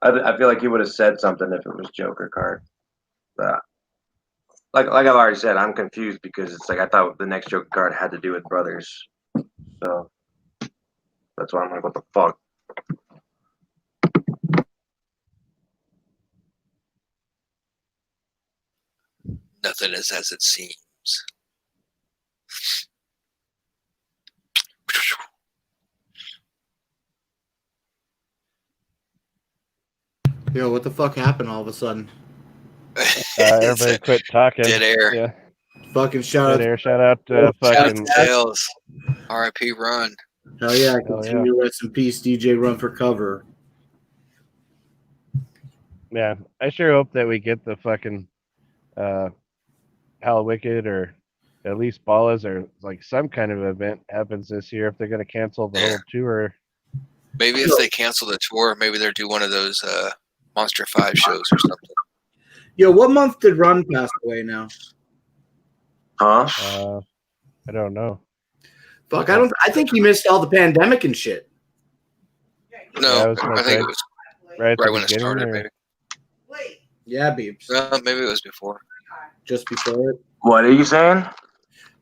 I feel like he would have said something if it was Joker card. But like I've already said, I'm confused because it's like I thought the next Joker card had to do with brothers. So that's why I'm like, what the fuck? nothing is as it seems. Yo, what the fuck happened all of a sudden? Everybody quit talking. Dead air. Yeah. Fucking shout Dead out. air. Shout out Shout fucking out Tails. R.I.P. Run. Hell yeah, Hell continue rest in peace, DJ Run for Cover. Yeah, I sure hope that we get the fucking Hal Wicked or at least Ballas or like some kind of event happens this year if they're going to cancel the whole tour. Maybe if they cancel the tour, maybe they'll do one of those Monster 5 shows or something. Yo, what month did Run pass away now? Huh? I don't know. Fuck, I think he missed all the pandemic and shit. No, I think it was right when it started, maybe. Yeah, Beeps. Maybe it was before. Just before it. What are you saying?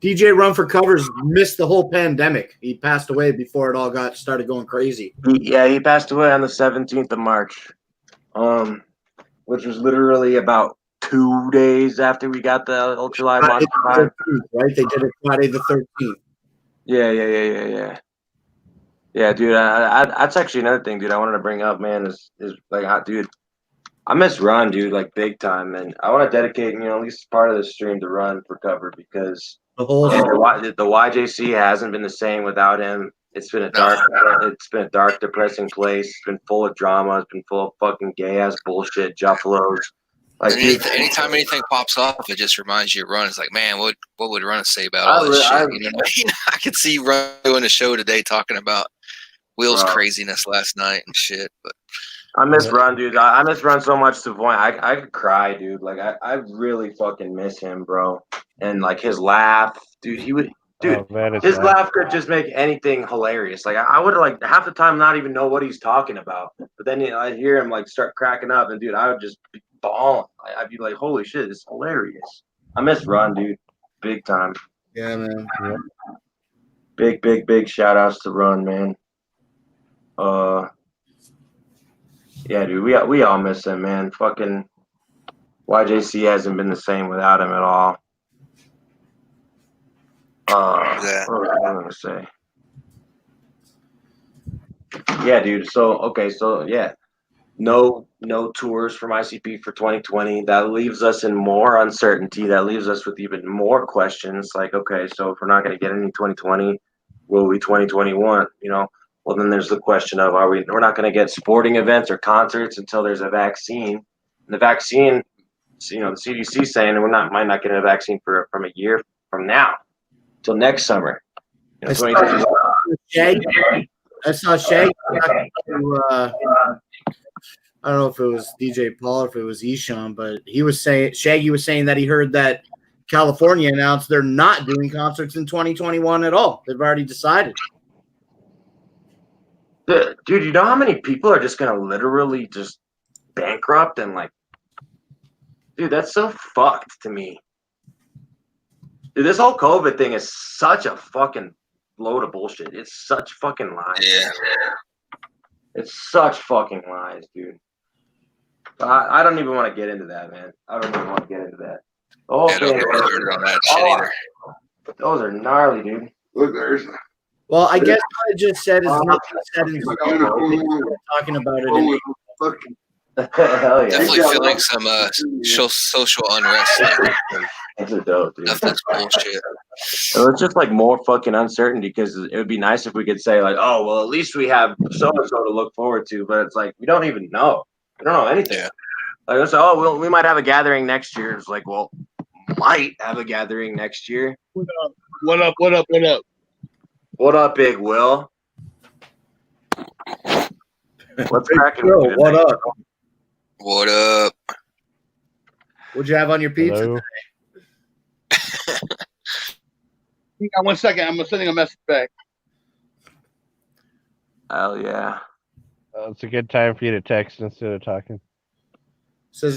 DJ Run for Covers missed the whole pandemic. He passed away before it all started going crazy. He passed away on the 17th of March, which was literally about 2 days after we got the Ultra Live Monster 5. Right? They did it Friday the 13th. Yeah. Yeah, dude. That's actually another thing, dude. I wanted to bring up, man, is like, dude, I miss Run, dude, like big time, and I want to dedicate, at least part of the stream to Run for Cover because the YJC hasn't been the same without him. It's been a dark, depressing place. It's been full of drama. It's been full of fucking gay ass bullshit, juffalos. Like, anytime anything pops off, it just reminds you of Run. It's like, man, what would Run say about all this shit? You know what I mean? I could see Run doing a show today talking about Will's craziness last night and shit. But I miss Run, dude. I miss Run so much to the point I could cry, dude. Like I really fucking miss him, bro. And like his laugh, dude. His laugh could just make anything hilarious. Like I would like half the time not even know what he's talking about, but then I hear him like start cracking up, and dude, I would just be bawling. I'd be like, holy shit, it's hilarious. I miss Run, dude, big time. Yeah, man. Yeah. Big shout outs to Run, man. Yeah, dude, we all miss him, man. Fucking YJC hasn't been the same without him at all. What was I gonna say? Yeah, dude. So yeah, no tours from ICP for 2020. That leaves us in more uncertainty. That leaves us with even more questions. Like, okay, so if we're not gonna get any 2020, will we 2021? Well, then there's the question of we're not going to get sporting events or concerts until there's a vaccine. And the vaccine, the CDC saying might not get a vaccine from a year from now till next summer. I saw Shaggy. I don't know if it was DJ Paul or if it was Eshawn, but Shaggy was saying that he heard that California announced they're not doing concerts in 2021 at all. They've already decided. Dude, you know how many people are just going to literally just bankrupt and like, dude, that's so fucked to me. Dude, this whole COVID thing is such a fucking load of bullshit. It's such fucking lies. Yeah. It's such fucking lies, dude. But I don't even want to get into that, man. I don't even want to get into that. Oh, Yeah, don't get me started on that shit either. Those are gnarly, dude. Look, there's Well, I guess what I just said is nothing set in stone. We're talking about it. Hell yeah. Definitely feeling some social unrest. That's a dope, dude. Nothing's bullshit. So it's just like more fucking uncertainty because it would be nice if we could say like, oh, well, at least we have so and so to look forward to, but it's like we don't even know. We don't know anything. Yeah. Like, so, we might have a gathering next year. It's like, well, might have a gathering next year. What up? What up? What up? What up, Big Will? What's cracking? Yo, what up? What up? What'd you have on your pizza Hello? today? Hang on 1 second. I'm sending a message back. Hell yeah. It's a good time for you to text instead of talking.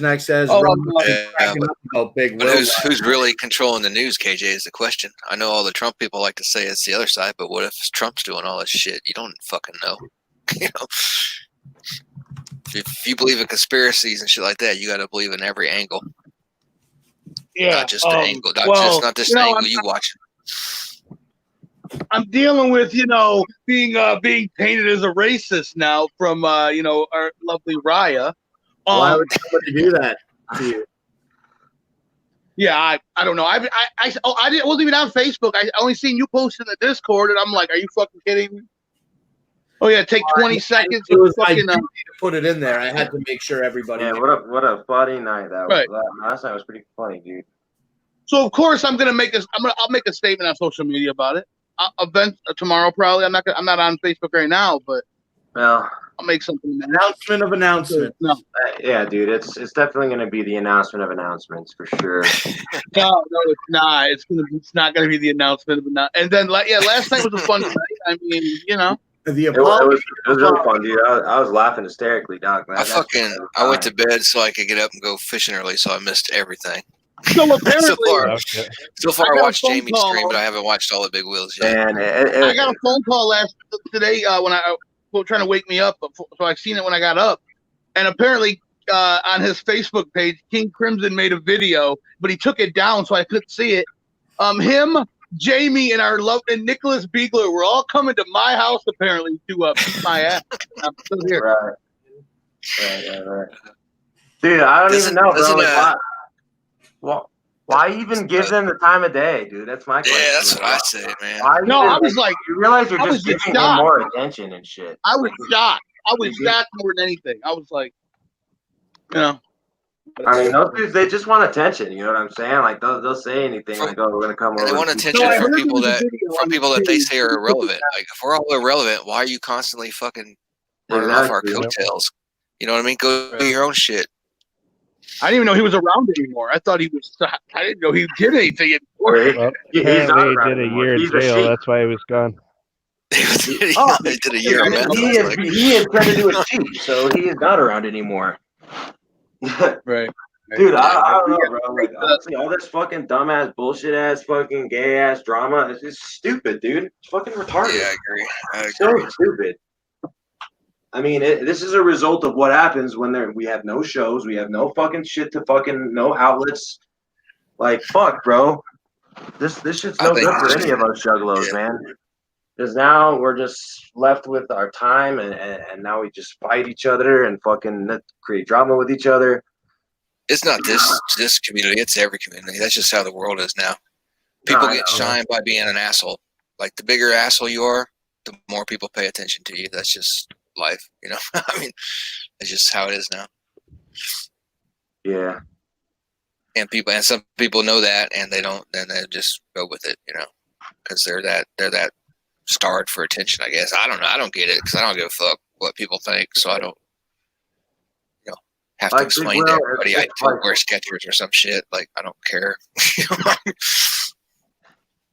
Next says, Oh, about Big But Will. who's really controlling the news, KJ, is the question. I know all the Trump people like to say it's the other side, but what if Trump's doing all this shit? You don't fucking know. You know, if you believe in conspiracies and shit like that, you got to believe in every angle. Yeah. Not just the angle, not just the angle you watch. I'm dealing with, being painted as a racist now from, our lovely Raya. Why would somebody do that to you? Yeah, I don't know. I wasn't even on Facebook. I only seen you post in the Discord, and I'm like, are you fucking kidding me? Oh yeah, take 20 seconds. It was my fucking, duty to put it in there. I had to make sure everybody. Yeah, knew. what a funny night that Right. was. Last night was pretty funny, dude. So of course I'll make a statement on social media about it. Event tomorrow probably. I'm not on Facebook right now, but Well, I'll make something. Announcement of announcement. No, yeah, dude, it's definitely going to be the announcement of announcements for sure. no, it's not. It's not gonna be the announcement of and then last night was a fun night. I mean, The It was really fun, dude. I was laughing hysterically, dog. I went to bed so I could get up and go fishing early, so I missed everything. So apparently, so far I got a watched phone Jamie call. stream, but I haven't watched all the big wheels yet. Man, I got a phone call today when trying to wake me up, so I seen it when I got up, and apparently on his Facebook page, King Crimson made a video, but he took it down so I couldn't see it. Him, Jamie, and Nicholas Beagler were all coming to my house apparently to beat my ass. I'm still here. Right. Dude, I don't even know, bro. Why even give them the time of day, dude? That's my question. Yeah, that's what I say, man. I was like, you realize you're I just was giving them shocked. more attention and shit. I was shocked. I was shocked more than anything. I was like, I mean, those dudes, they just want attention. You know what I'm saying? Like they'll say anything like, "Oh, we're gonna come over." They want attention from people that they say are irrelevant. Like if we're all irrelevant, why are you constantly fucking running off our coattails? You know what I mean? Go do your own shit. I didn't even know he was around anymore. I thought he was. I didn't know he did anything anymore. Well, apparently he did a year in jail. That's why he was gone. They did a year. He had turned into a cheat, so he is not around anymore. Right. Dude, I don't know, bro. Like, honestly, all this fucking dumbass, bullshit ass, fucking gay ass drama is just stupid, dude. It's fucking retarded. Yeah, I agree. So stupid. I mean, this is a result of what happens when we have no shows, we have no fucking shit to fucking no outlets. Like, fuck, bro. This shit's no good for any of us juggalos, man. Because now we're just left with our time, and now we just fight each other and fucking create drama with each other. It's not this community; it's every community. That's just how the world is now. People get shined by being an asshole. Like the bigger asshole you are, the more people pay attention to you. That's just life, you know. I mean, it's just how it is now. Yeah. And some people know that, and they don't. Then they just go with it, you know, because they're that starved for attention. I guess I don't know. I don't get it because I don't give a fuck what people think. So I don't, have to explain to everybody I wear Skechers or some shit. Like I don't care.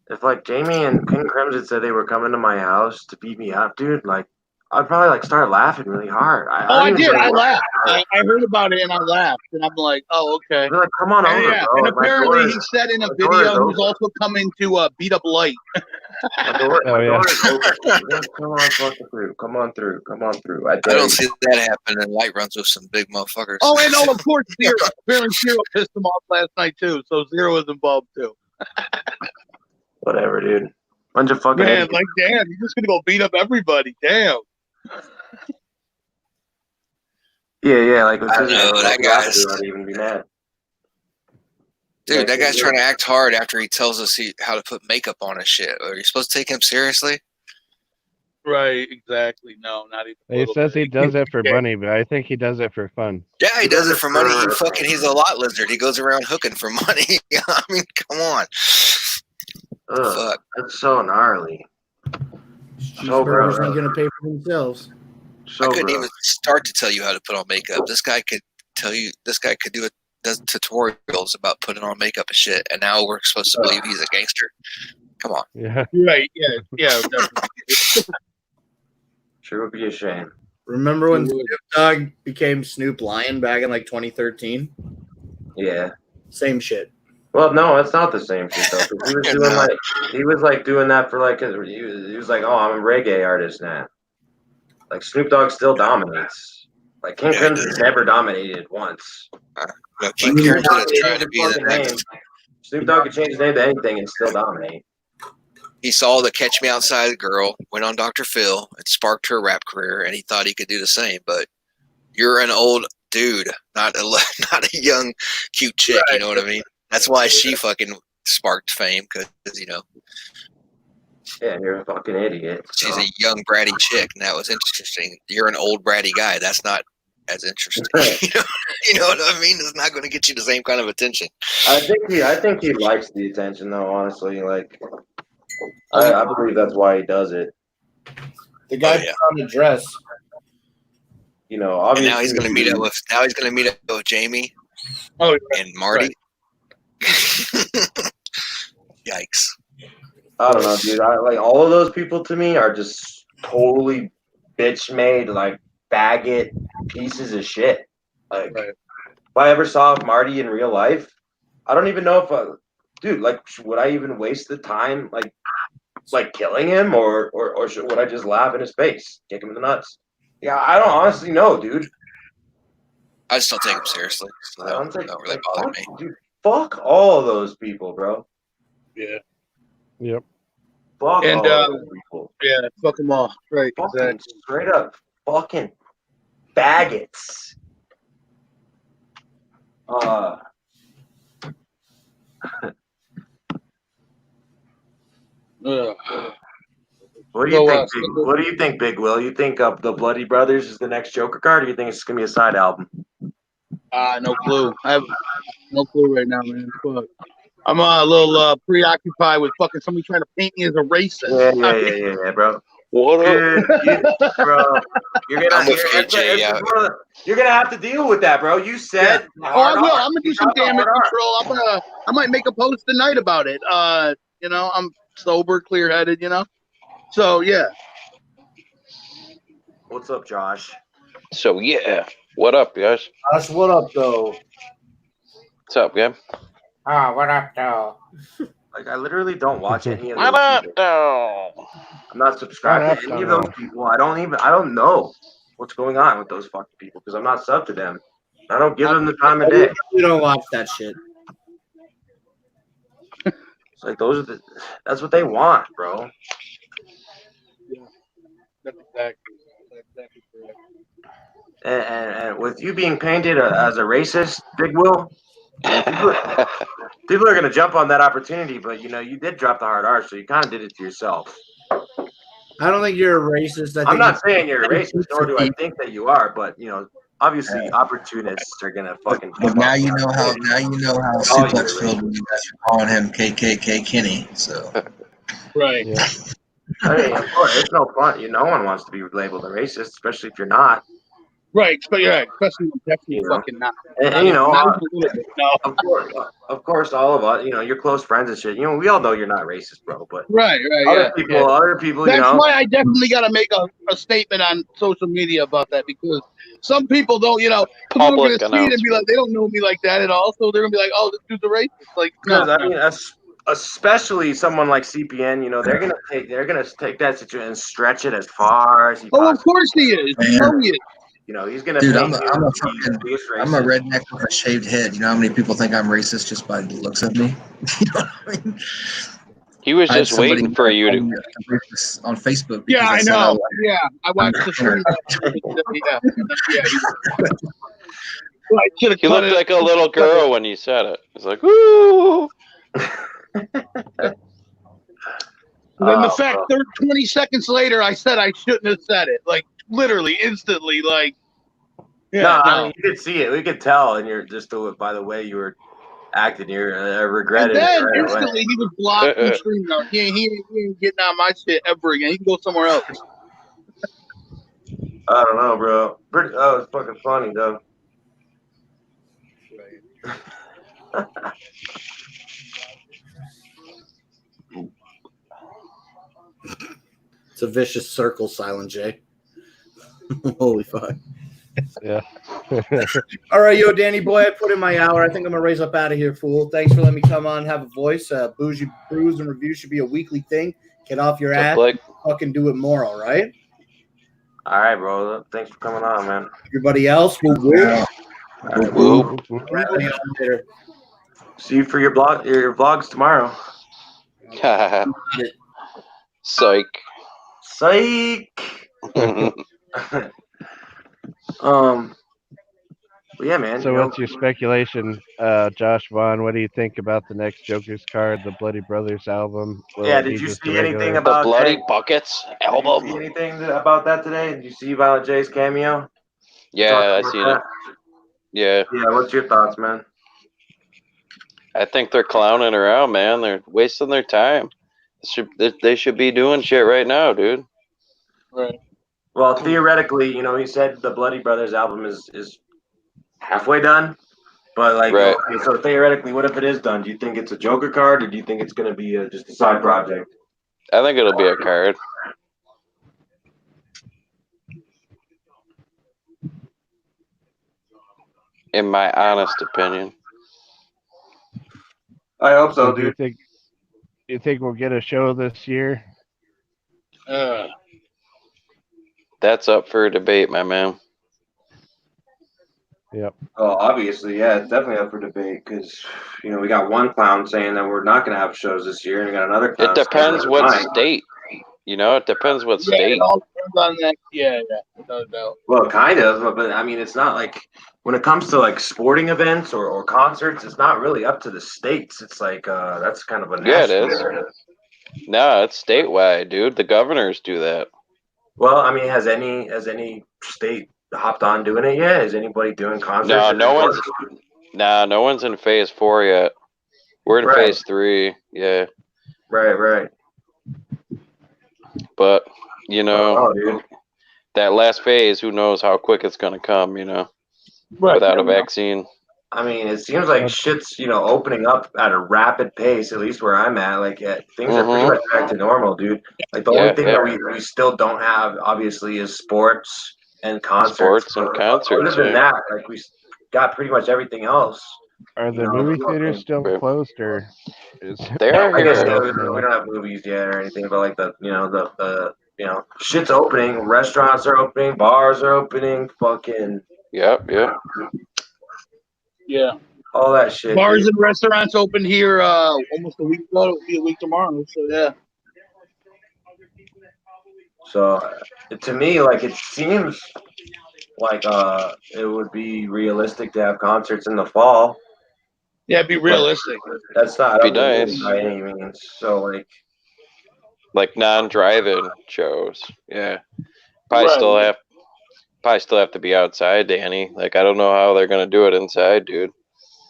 If like Jamie and King Crimson said they were coming to my house to beat me up, dude, like I'd probably like start laughing really hard. I did. I laughed. I heard about it and I laughed, and I'm like, oh, okay. They're like, come on over, Yeah, bro. and apparently he said in a video he's also coming to beat up Light. My door is open. Come on, fucking through. Come on through. I don't see that happening. Light runs with some big motherfuckers. Oh, and of course, Zero. Apparently, Zero pissed him off last night too. So Zero was involved too. Whatever, dude. Bunch of fucking. Man, like, damn, you're just gonna go beat up everybody. Damn. Yeah, like I know that guy's. I'd even be mad. Dude, that guy's trying to act hard after he tells us how to put makeup on his shit. Are you supposed to take him seriously? Right, exactly. No, not even. He says he does it for money, but I think he does it for fun. Yeah, he does it for money. He's a lot lizard. He goes around hooking for money. I mean, come on. Fuck. That's so gnarly. So gross. Aren't going to pay for themselves. I couldn't even start to tell you how to put on makeup. This guy could tell you. This guy could does tutorials about putting on makeup and shit, and now we're supposed to believe he's a gangster. Come on. Yeah. Right. Yeah. Definitely. Sure would be a shame. Remember when Snoop Dogg became Snoop Lion back in like 2013? Yeah. Same shit. Well, no, it's not the same shit though. He was doing that for like he was like, oh, I'm a reggae artist now. Like Snoop Dogg still dominates. Like King Crimson's never dominated once. No, King Crimson is trying to be the next. Snoop Dogg could change his name to anything and still dominate. He saw the Catch Me Outside girl, went on Dr. Phil, and sparked her rap career, and he thought he could do the same. But you're an old dude, not a young, cute chick. Right. You know what I mean? That's why she fucking sparked fame, because yeah, you're a fucking idiot. She's a young bratty chick, and that was interesting. You're an old bratty guy. That's not as interesting. You know what I mean? It's not going to get you the same kind of attention. I think he likes the attention, though. Honestly, like. I believe that's why he does it. The guy put on a dress. You know, obviously. And now he's going to meet up with Jamie. Oh, and Marty. Right. Yikes! I don't know, dude. Like all of those people to me are just totally bitch made, like faggot pieces of shit. Like, if I ever saw Marty in real life, I don't even know if dude, like, would I even waste the time, like killing him, or would I just laugh in his face, kick him in the nuts? Yeah, I don't honestly know, dude. I just don't take him seriously, so that don't really bother me. Dude, fuck all of those people, bro. Yeah. Yep. Fuck all those people. Yeah, fuck them all. Right. Fucking straight up, fucking faggots. What do you think? What do you think, Big Will? You think the Bloody Brothers is the next Joker card, or do you think it's gonna be a side album? No clue. I have no clue right now, man. Fuck. I'm a little preoccupied with fucking somebody trying to paint me as a racist. Yeah, bro. What up, bro? You're gonna have to deal with that, bro. You said. Yeah. Oh, I will. I'm gonna do some damage control. I might make a post tonight about it. You know, I'm sober, clear-headed. You know, so yeah. What's up, Josh? So yeah, what up, guys? Josh, what up, though? What's up, Gab? What up, though? Like, I literally don't watch any of What those up, people. though? I'm not subscribed to any of those people. I don't know what's going on with those fucking people because I'm not sub to them. I don't give them the time of day. We don't watch that shit. It's like that's what they want, bro. Yeah, that's exactly correct. And with you being painted as a racist, Big Will, people are gonna jump on that opportunity. But you know, you did drop the hard R, so you kind of did it to yourself. I don't think you're a racist. I'm not saying you're a racist, nor do I think that you are. But you know, obviously, opportunists are gonna fucking. But now you know how. Now you know how Suplex feels when you guys are calling him KKK Kenny. So. Right. Yeah. I mean, of course, it's no fun. No one wants to be labeled a racist, especially if you're not. Right, but yeah, especially when definitely fucking not. And you know, Not even a little bit. No. of course, all of us, you know, you're close friends and shit. You know, we all know you're not racist, bro. But Right, other yeah. people, you That's know. why I definitely got to make a statement on social media about that, because some people don't, you know, people are going to see it and be like, they don't know me like that at all, so they're going to be like, oh, this dude's a racist. Like, no. Because I mean, especially someone like CPN, you know, they're gonna take that situation and stretch it as far as he Oh, of possibly. course he is. You know he is. You know, he's gonna. Dude, paint I'm you a as the biggest I'm a racist. redneck with a shaved head. You know how many people think I'm racist just by the looks of me? You know what I mean? He was I had just somebody waiting for you to. on Facebook. Yeah, I said know. Yeah, I watched the stream. He looked like a little girl when you said it. It's like, woo! Then the fact, 20 seconds later, I said I shouldn't have said it. Like, literally, instantly, like. Yeah, I mean, you could see it. We could tell, and you're just by the way you were acting. You're regretted and it then right instantly away. he was blocked from stream now. He ain't getting on my shit ever again. He can go somewhere else. I don't know, bro. It's fucking funny though. It's a vicious circle, Silent J. Holy fuck. Yeah. All right, yo, Danny boy, I put in my hour. I think I'm gonna raise up out of here, fool. Thanks for letting me come on, have a voice. Bougie Brews and Reviews should be a weekly thing. Get off your ass. Fucking do it more, all right? All right, bro. Thanks for coming on, man. Everybody else, we'll See you for your vlogs tomorrow. Psych. Yeah, man. So what's your speculation, Josh Vaughn? What do you think about the next Joker's card, the Bloody Brothers album? Will it did be you just see a regular... anything about the Bloody Jay? Buckets Did album? you see anything about that today? Did you see Violent J's cameo? Yeah, I seen it. Yeah. Yeah, what's your thoughts, man? I think they're clowning around, man. They're wasting their time. They should be doing shit right now, dude. Right. Well, theoretically, you know, he said the Bloody Brothers album is halfway done. But like, right. Okay, so theoretically, what if it is done? Do you think it's a Joker card, or do you think it's going to be just a side project? I think it'll be a card. In my honest opinion. I hope so, dude. Do you think we'll get a show this year? That's up for debate, my man. Yep. Oh, obviously, yeah, it's definitely up for debate because, you know, we got one clown saying that we're not going to have shows this year, and we got another clown. It depends what state. You know, it depends what state. It all depends on that. Yeah, no doubt. Well, kind of, but I mean, it's not like when it comes to like sporting events or concerts, it's not really up to the states. It's like that's kind of a national. Yeah, it is. No, it's statewide, dude. The governors do that. Well, I mean, has any state hopped on doing it yet? Is anybody doing concerts? No one's in phase 4 yet. We're in phase 3. Yeah. Right. But you know, that last phase, who knows how quick it's gonna come? You know, without a vaccine. I mean, it seems like shit's, you know, opening up at a rapid pace, at least where I'm at. Like, things are pretty much back to normal, dude. Like, the only thing that we still don't have, obviously, is sports and concerts. Other than that, like, we got pretty much everything else. Are the movie theaters still closed, or is they are? I guess we don't have movies yet or anything, but like the shit's opening. Restaurants are opening. Bars are opening. Fucking. Yep. Yeah. All that shit. Bars and restaurants open here almost a week ago. It'll be a week tomorrow. So yeah. So to me, like, it seems like it would be realistic to have concerts in the fall. Yeah, be realistic. That's not be nice by any means. So like non-drive-in shows. Yeah. Probably still have to be outside, Danny. Like, I don't know how they're gonna do it inside, dude.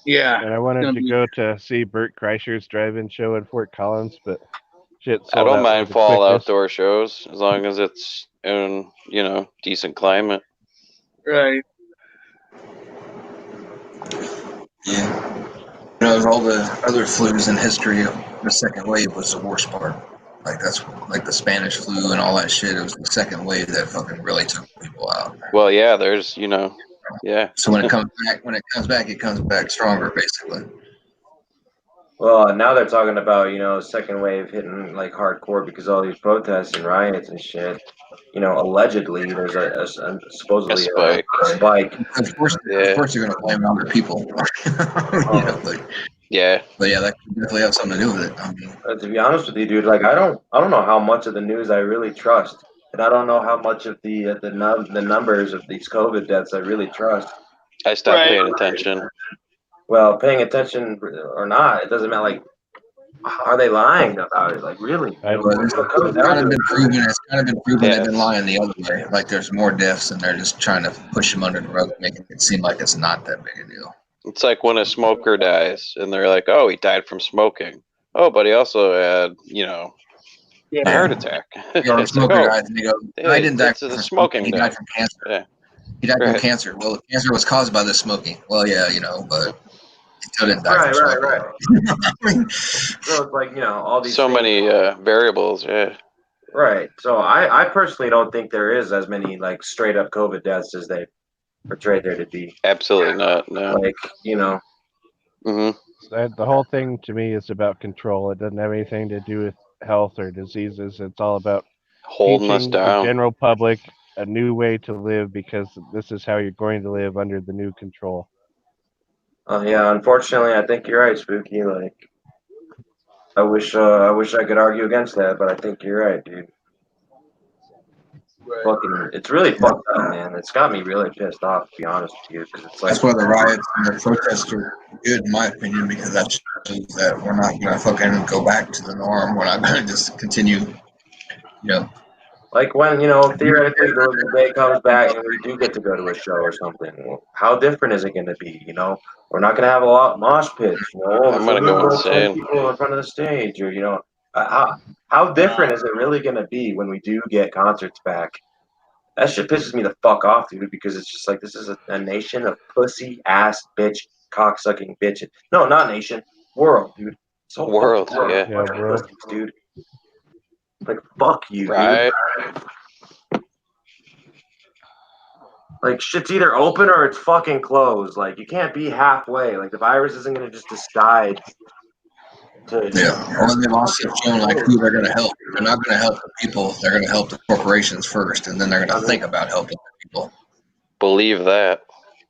Yeah. And I wanted to go to see Burt Kreischer's drive-in show in Fort Collins, but shit. I don't mind fall outdoor shows as long as it's in, you know, decent climate. Right. Yeah. You know, all the other flus in history, the second wave was the worst part. Like that's like the Spanish flu and all that shit. It was the second wave that fucking really took people out. Well, yeah, there's, yeah. So when it comes back stronger, basically. Well, now they're talking about, second wave hitting like hardcore because of all these protests and riots and shit. Allegedly there's supposedly spike. A spike. Of course they're going to blame other people. Yeah. But yeah, that could definitely have something to do with it. I mean, To be honest with you, dude, like I don't know how much of the news I really trust, and I don't know how much of the numbers of these COVID deaths I really trust. I stopped paying attention. Well, paying attention or not, it doesn't matter. Like, are they lying about it? Like, really? It's kind of been proven they've been lying the other way. Like, there's more deaths, and they're just trying to push them under the rug, making it seem like it's not that big a deal. It's like when a smoker dies, and they're like, "Oh, he died from smoking." Oh, but he also had, a heart attack. Or a smoker dies, and they go, "I didn't die from smoking. He died from cancer." Yeah. He died from cancer. Well, the cancer was caused by the smoking. Well, yeah, but he still didn't die from smoking. Right. So it's like, all these many variables, yeah. Right. So I personally don't think there is as many like straight up COVID deaths as they portrayed there to be. Absolutely not. No. Like, Mm-hmm. The whole thing to me is about control. It doesn't have anything to do with health or diseases. It's all about holding us down. The general public a new way to live because this is how you're going to live under the new control. Yeah, unfortunately, I think you're right, Spooky. Like, I wish I could argue against that, but I think you're right, dude. Fucking, it's really fucked up, man. It's got me really pissed off, to be honest with you, because it's like that's why the riots and the protests are good, in my opinion, because that shows that we're not going to fucking go back to the norm. We're not going to just continue, Like when, theoretically the day comes back and we do get to go to a show or something, well, how different is it going to be, We're not going to have a lot of mosh pits, I'm going to go insane. People in front of the stage, or, how different is it really going to be when we do get concerts back? That shit pisses me the fuck off, dude, because it's just like, this is a nation of pussy ass bitch cocksucking bitches. No, not nation, world, dude. So world, yeah, world. Pussies, dude. Like, fuck you, right. Dude. Like, shit's either open or it's fucking closed. Like, you can't be halfway. Like, the virus isn't going to just decide to... Yeah, or they've also shown, like, who they're going to help. They're not going to help the people. They're going to help the corporations first, and then they're going to think about helping the people. Believe that.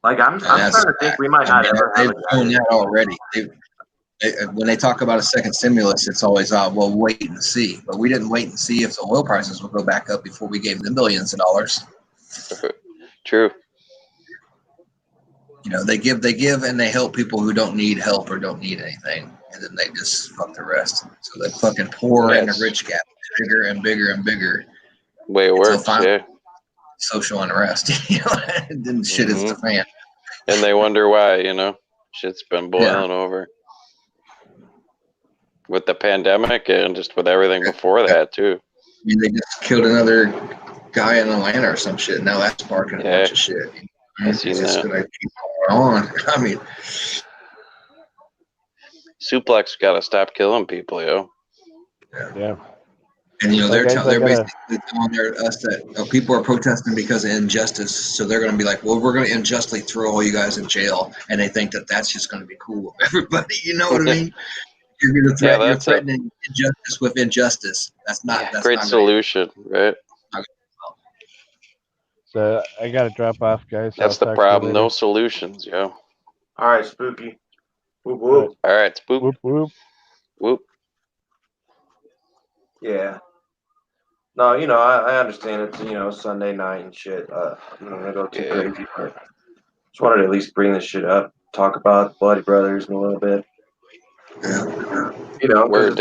Like, I'm starting to think we might not ever have they've shown that already. When they talk about a second stimulus, it's always, well, wait and see. But we didn't wait and see if the oil prices would go back up before we gave them billions of dollars. True. They give, and they help people who don't need help or don't need anything, and then they just fuck the rest. So the fucking poor and the rich gap is bigger and bigger and bigger. Way it works, yeah. Social unrest, then shit is the fan. And they wonder why, shit's been boiling over. With the pandemic and just with everything before that, too. I mean, they just killed another guy in Atlanta or some shit. Now that's sparking a bunch of shit. It's just going to keep going on. I mean, Suplex got to stop killing people, yo. Yeah. And, they're basically telling us that people are protesting because of injustice. So they're going to be like, well, we're going to unjustly throw all you guys in jail. And they think that that's just going to be cool with everybody. You know what I mean? You're going to you're threatening injustice with injustice. That's not that's great not solution, right? So I got to drop off, guys. That's the problem. No solutions, yo. All right, Spooky. Whoop, whoop. All right, Spook. Whoop, whoop. Whoop. Yeah. No, I understand it's, Sunday night and shit. I'm not going to go too crazy, but just wanted to at least bring this shit up, talk about Bloody Brothers in a little bit. Word, it's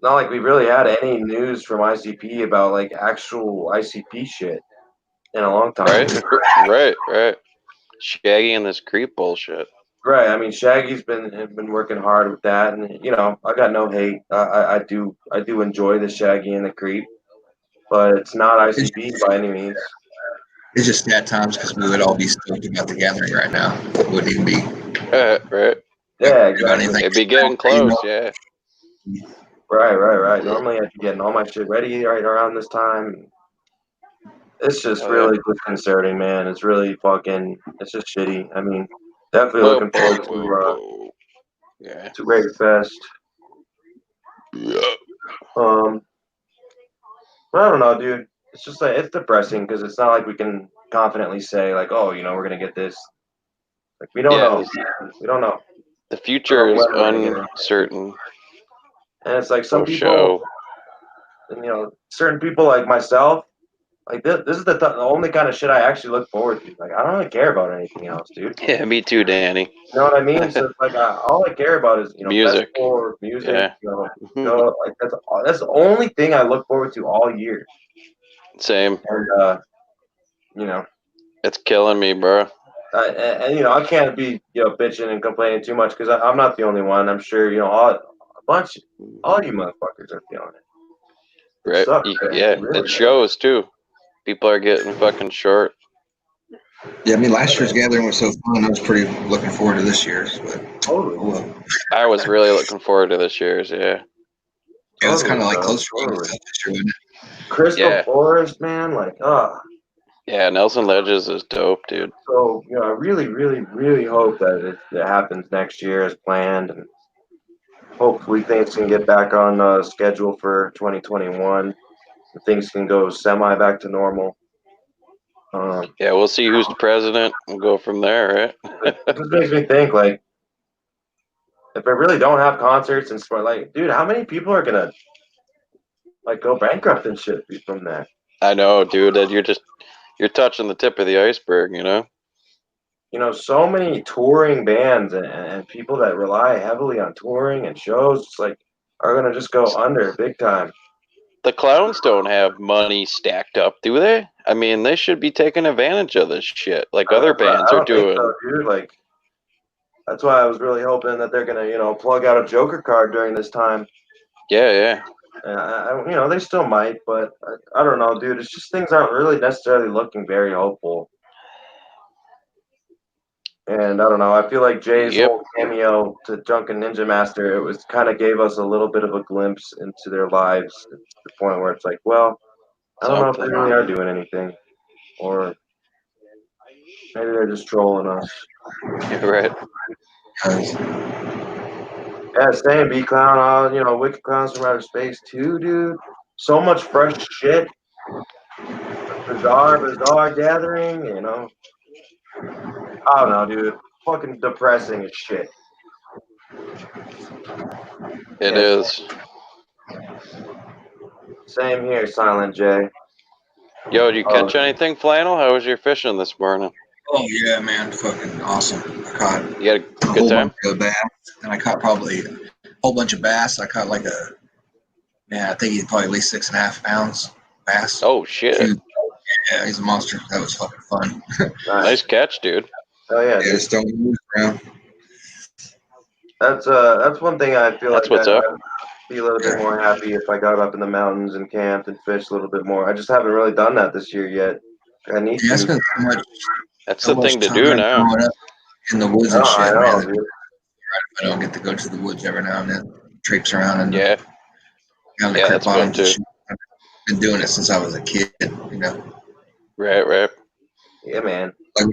not like we really had any news from ICP about like actual ICP shit in a long time. Right. Shaggy and this creep bullshit. Right. I mean, Shaggy's been working hard with that, and I got no hate. I do enjoy the Shaggy and the creep, but it's not ICP by any means. It's just sad times because we would all be stoked about the gathering right now. It wouldn't even be. Right. Yeah, About exactly. anything. It'd be getting close, yeah. Right. Normally I'd be getting all my shit ready right around this time. It's just really disconcerting, man. It's really fucking. It's just shitty. I mean, definitely looking forward to Great Fest. I don't know, dude. It's just like it's depressing because it's not like we can confidently say like, oh, we're gonna get this. Like we don't know. We don't know. The future is uncertain. And it's like some people, and certain people like myself, like this is the only kind of shit I actually look forward to. Like I don't really care about anything else, dude. Yeah, me too, Danny. You know what I mean? So it's like all I care about is music, music. Yeah. Like that's the only thing I look forward to all year. Same. And it's killing me, bro. And I can't be bitching and complaining too much because I'm not the only one. I'm sure all you motherfuckers are feeling it. Right? Yeah, it shows too. People are getting fucking short. Yeah, I mean, last year's gathering was so fun. I was pretty looking forward to this year's. But I was really looking forward to this year's. Yeah. It was kind of like close to this year, wasn't it? Crystal Forest, man, like Yeah, Nelson Ledges is dope, dude. So I really, really, really hope that it happens next year as planned, and hopefully things can get back on schedule for 2021. Things can go semi back to normal. Yeah, we'll see who's the president and go from there, right? It just makes me think, like, if we really don't have concerts and sport, like, dude, how many people are gonna like go bankrupt and shit from that? I know, dude. That you're touching the tip of the iceberg, So many touring bands and people that rely heavily on touring and shows, are gonna just go under big time. The clowns don't have money stacked up, do they? I mean, they should be taking advantage of this shit, like other bands are doing. So, dude. Like, that's why I was really hoping that they're gonna, plug out a Joker card during this time. Yeah. They still might, but I don't know, dude. It's just things aren't really necessarily looking very hopeful. And I don't know. I feel like Jay's whole cameo to Drunken Ninja Master, it was kind of gave us a little bit of a glimpse into their lives to the point where it's like, well, I don't know if they really are doing anything, or maybe they're just trolling us. Right. Yeah, same B Clown, Wicked Clowns from Outer Space too, dude. So much fresh shit. Bizarre gathering, I don't know, dude. Fucking depressing as shit. It is. Same here, Silent J. Yo, did you catch anything, Flannel? How was your fishing this morning? Oh yeah, man, fucking awesome. I caught you had a good time? Bunch of bass, and I caught probably a whole bunch of bass. I caught I think he's probably at least 6.5 pounds bass. Oh shit. Yeah, he's a monster. That was fucking fun. Nice catch, dude. Oh yeah, dude. Just don't move around. That's one thing I feel I'd be a little bit more happy if I got up in the mountains and camped and fished a little bit more. I just haven't really done that this year yet. I need to. That's the thing to do now. In the woods and shit, man. I don't get to go to the woods every now and then, traipse around and down the creek bottoms and shit. I've been doing it since I was a kid, Right. Yeah, man. I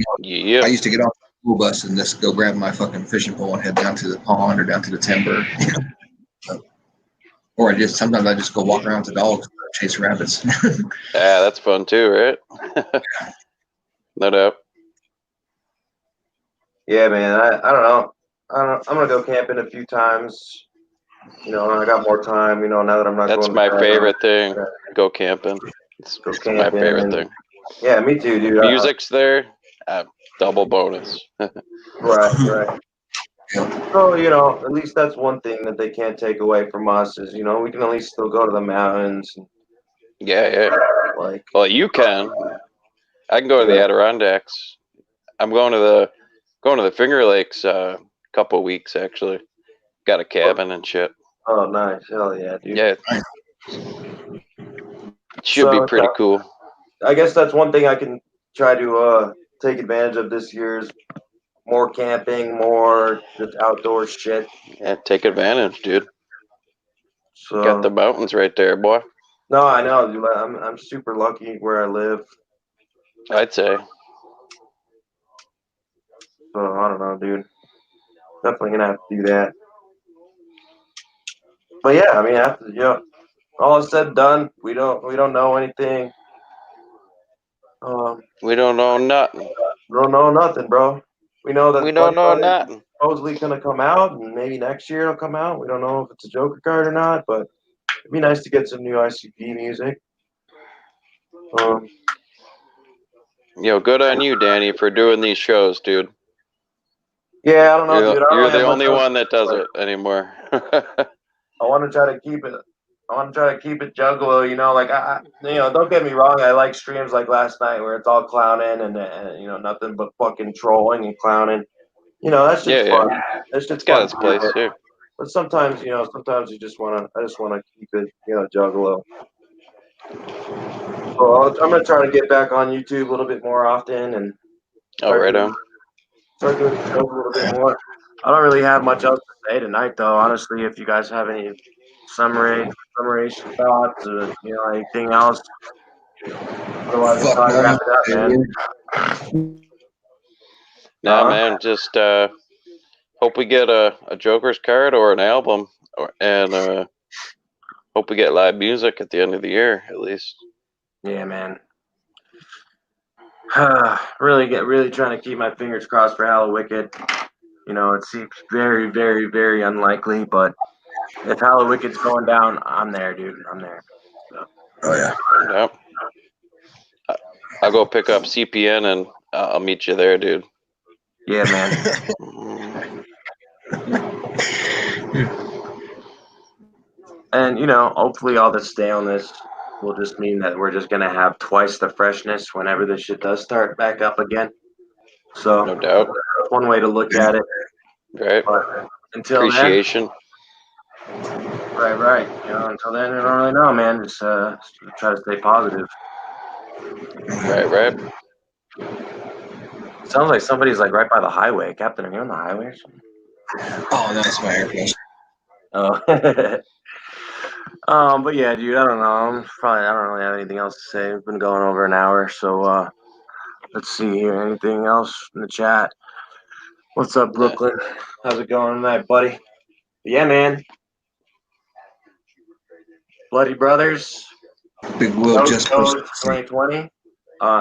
used to get off the school bus and just go grab my fucking fishing pole and head down to the pond or down to the timber. Or sometimes I just go walk around with the dogs, chase rabbits. Yeah, that's fun too, right? No doubt. Yeah, man. I don't know. I'm gonna go camping a few times. I got more time. Now that I'm not. That's my favorite thing. Go camping. It's my favorite thing. Yeah, me too, dude. Music's there. Double bonus. Right. So, at least that's one thing that they can't take away from us is, we can at least still go to the mountains. Yeah. Well, you can. I can go to the Adirondacks. I'm going to the Finger Lakes a couple weeks actually. Got a cabin and shit. Oh, nice. Hell yeah, dude. Yeah. Should be pretty cool. I guess that's one thing I can try to take advantage of this year's more camping, more just outdoor shit. Yeah, take advantage, dude. So Got the mountains right there, boy. no, I know, dude. I'm super lucky where I live. I'd say. So I don't know, dude. Definitely gonna have to do that. But yeah, I mean, after all is said and done, we don't know anything. We don't know nothing. We don't know nothing, bro. We know that We don't know Blood Money nothing. is supposedly gonna come out, and maybe next year it'll come out. We don't know if it's a Joker card or not, but it'd be nice to get some new ICP music. Yo, good on you, Danny, for doing these shows, dude. Yeah, I don't know, dude. I don't You're really the have only much one that does else it anymore. I want to try to keep it. I want to try to keep it juggalo, you know. Like don't get me wrong. I like streams like last night where it's all clowning and nothing but fucking trolling and clowning. You know, that's just fun. That's just it's got its fun. place too. But sometimes, sometimes you just wanna. I just wanna keep it, juggalo. Well, I'm gonna try to get back on YouTube a little bit more often and right on. start doing shows a little bit more. I don't really have much else to say tonight, though. Honestly, if you guys have any summation thoughts or anything else, otherwise we'll probably wrap it up, man. Nah, man, just hope we get a Joker's card or an album, and hope we get live music at the end of the year, at least. Yeah, man. Really trying to keep my fingers crossed for Hallowicked. It seems very, very, very unlikely, but if Hallowicked's going down, I'm there, dude. I'm there. So. Oh yeah. Yep. I'll go pick up CPN and I'll meet you there, dude. Yeah, man. And hopefully all this staleness will just mean that we're just gonna have twice the freshness whenever this shit does start back up again. So no doubt. That's one way to look at it. Right. But until appreciation. Then, right. Until then, I don't really know, man. Just try to stay positive. Right. Sounds like somebody's like right by the highway. Captain, are you on the highway or something? Oh, that's my airplane. Oh. But yeah, dude, I don't know. I don't really have anything else to say. We've been going over an hour, so let's see here. Anything else in the chat? What's up, Brooklyn? How's it going tonight, buddy? Yeah, man. Bloody Brothers. Big Will just posted 2020.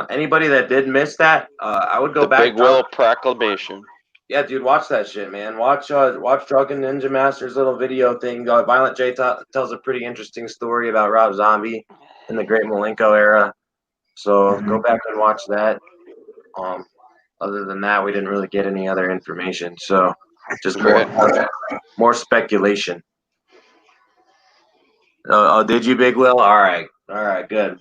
Anybody that did miss that, I would go the back. Big Will Proclamation. Yeah, dude, watch that shit, man. Watch Drunken Ninja Master's little video thing. Violent J tells a pretty interesting story about Rob Zombie in the Great Malenko era. So go back and watch that. Other than that, we didn't really get any other information. So just more speculation. Oh, did you, Big Will? All right, good.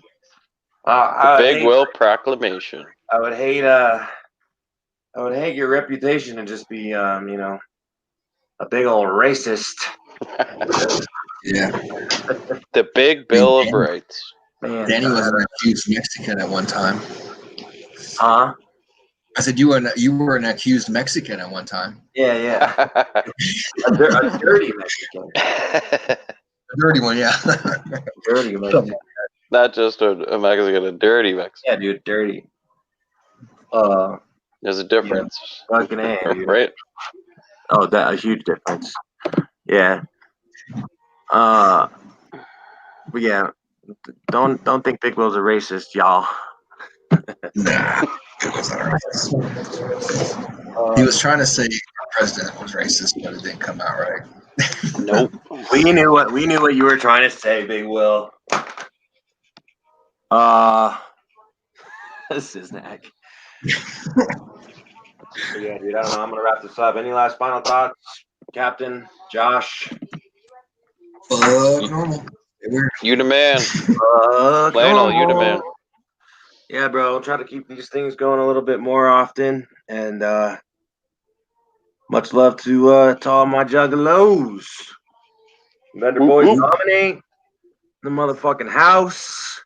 The Big Will Proclamation. I would hate your reputation to just be a big old racist. Yeah. The Big Bill of Rights. Man, Danny was an accused Mexican at one time. Huh? I said you were an accused Mexican at one time. Yeah. a dirty Mexican. A dirty one, yeah. Dirty Mexican. Not just a Mexican, a dirty Mexican. Yeah, dude, dirty. There's a difference. Fucking A, dude. Right? Oh, that a huge difference. Yeah. But yeah, don't think Big Will's a racist, y'all. Nah, Big Will's not a racist. He was trying to say our president was racist, but it didn't come out right. Nope. We knew what you were trying to say, Big Will. This is Zach. Yeah, dude, I don't know. I'm gonna wrap this up. Any last final thoughts, Captain Josh? Normal. You the man. Lionel, you the man. Yeah, bro. I'll try to keep these things going a little bit more often. And much love to all my juggalos. Vendor Boys dominate the motherfucking house.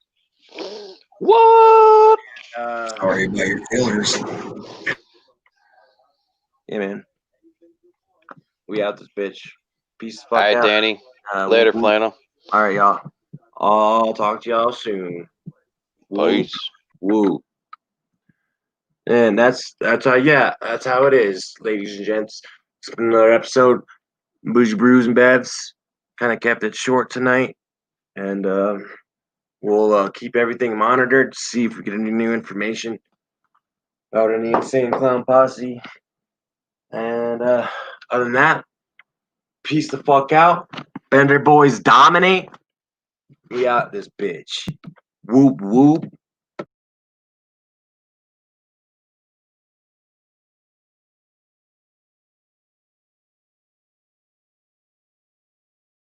What? Sorry about your feelings. Yeah, man. We out this bitch. Peace the fuck All right, out. Danny. Later, Woo. Flannel. All right, y'all. I'll talk to y'all soon. Woo. Peace. Woo. And that's how it is, ladies and gents. It's been another episode. Bougie Brews and Bevs. Kind of kept it short tonight. And we'll keep everything monitored to see if we get any new information about any insane clown posse. And other than that, peace the fuck out. Bender boys dominate. We out this bitch. Whoop whoop.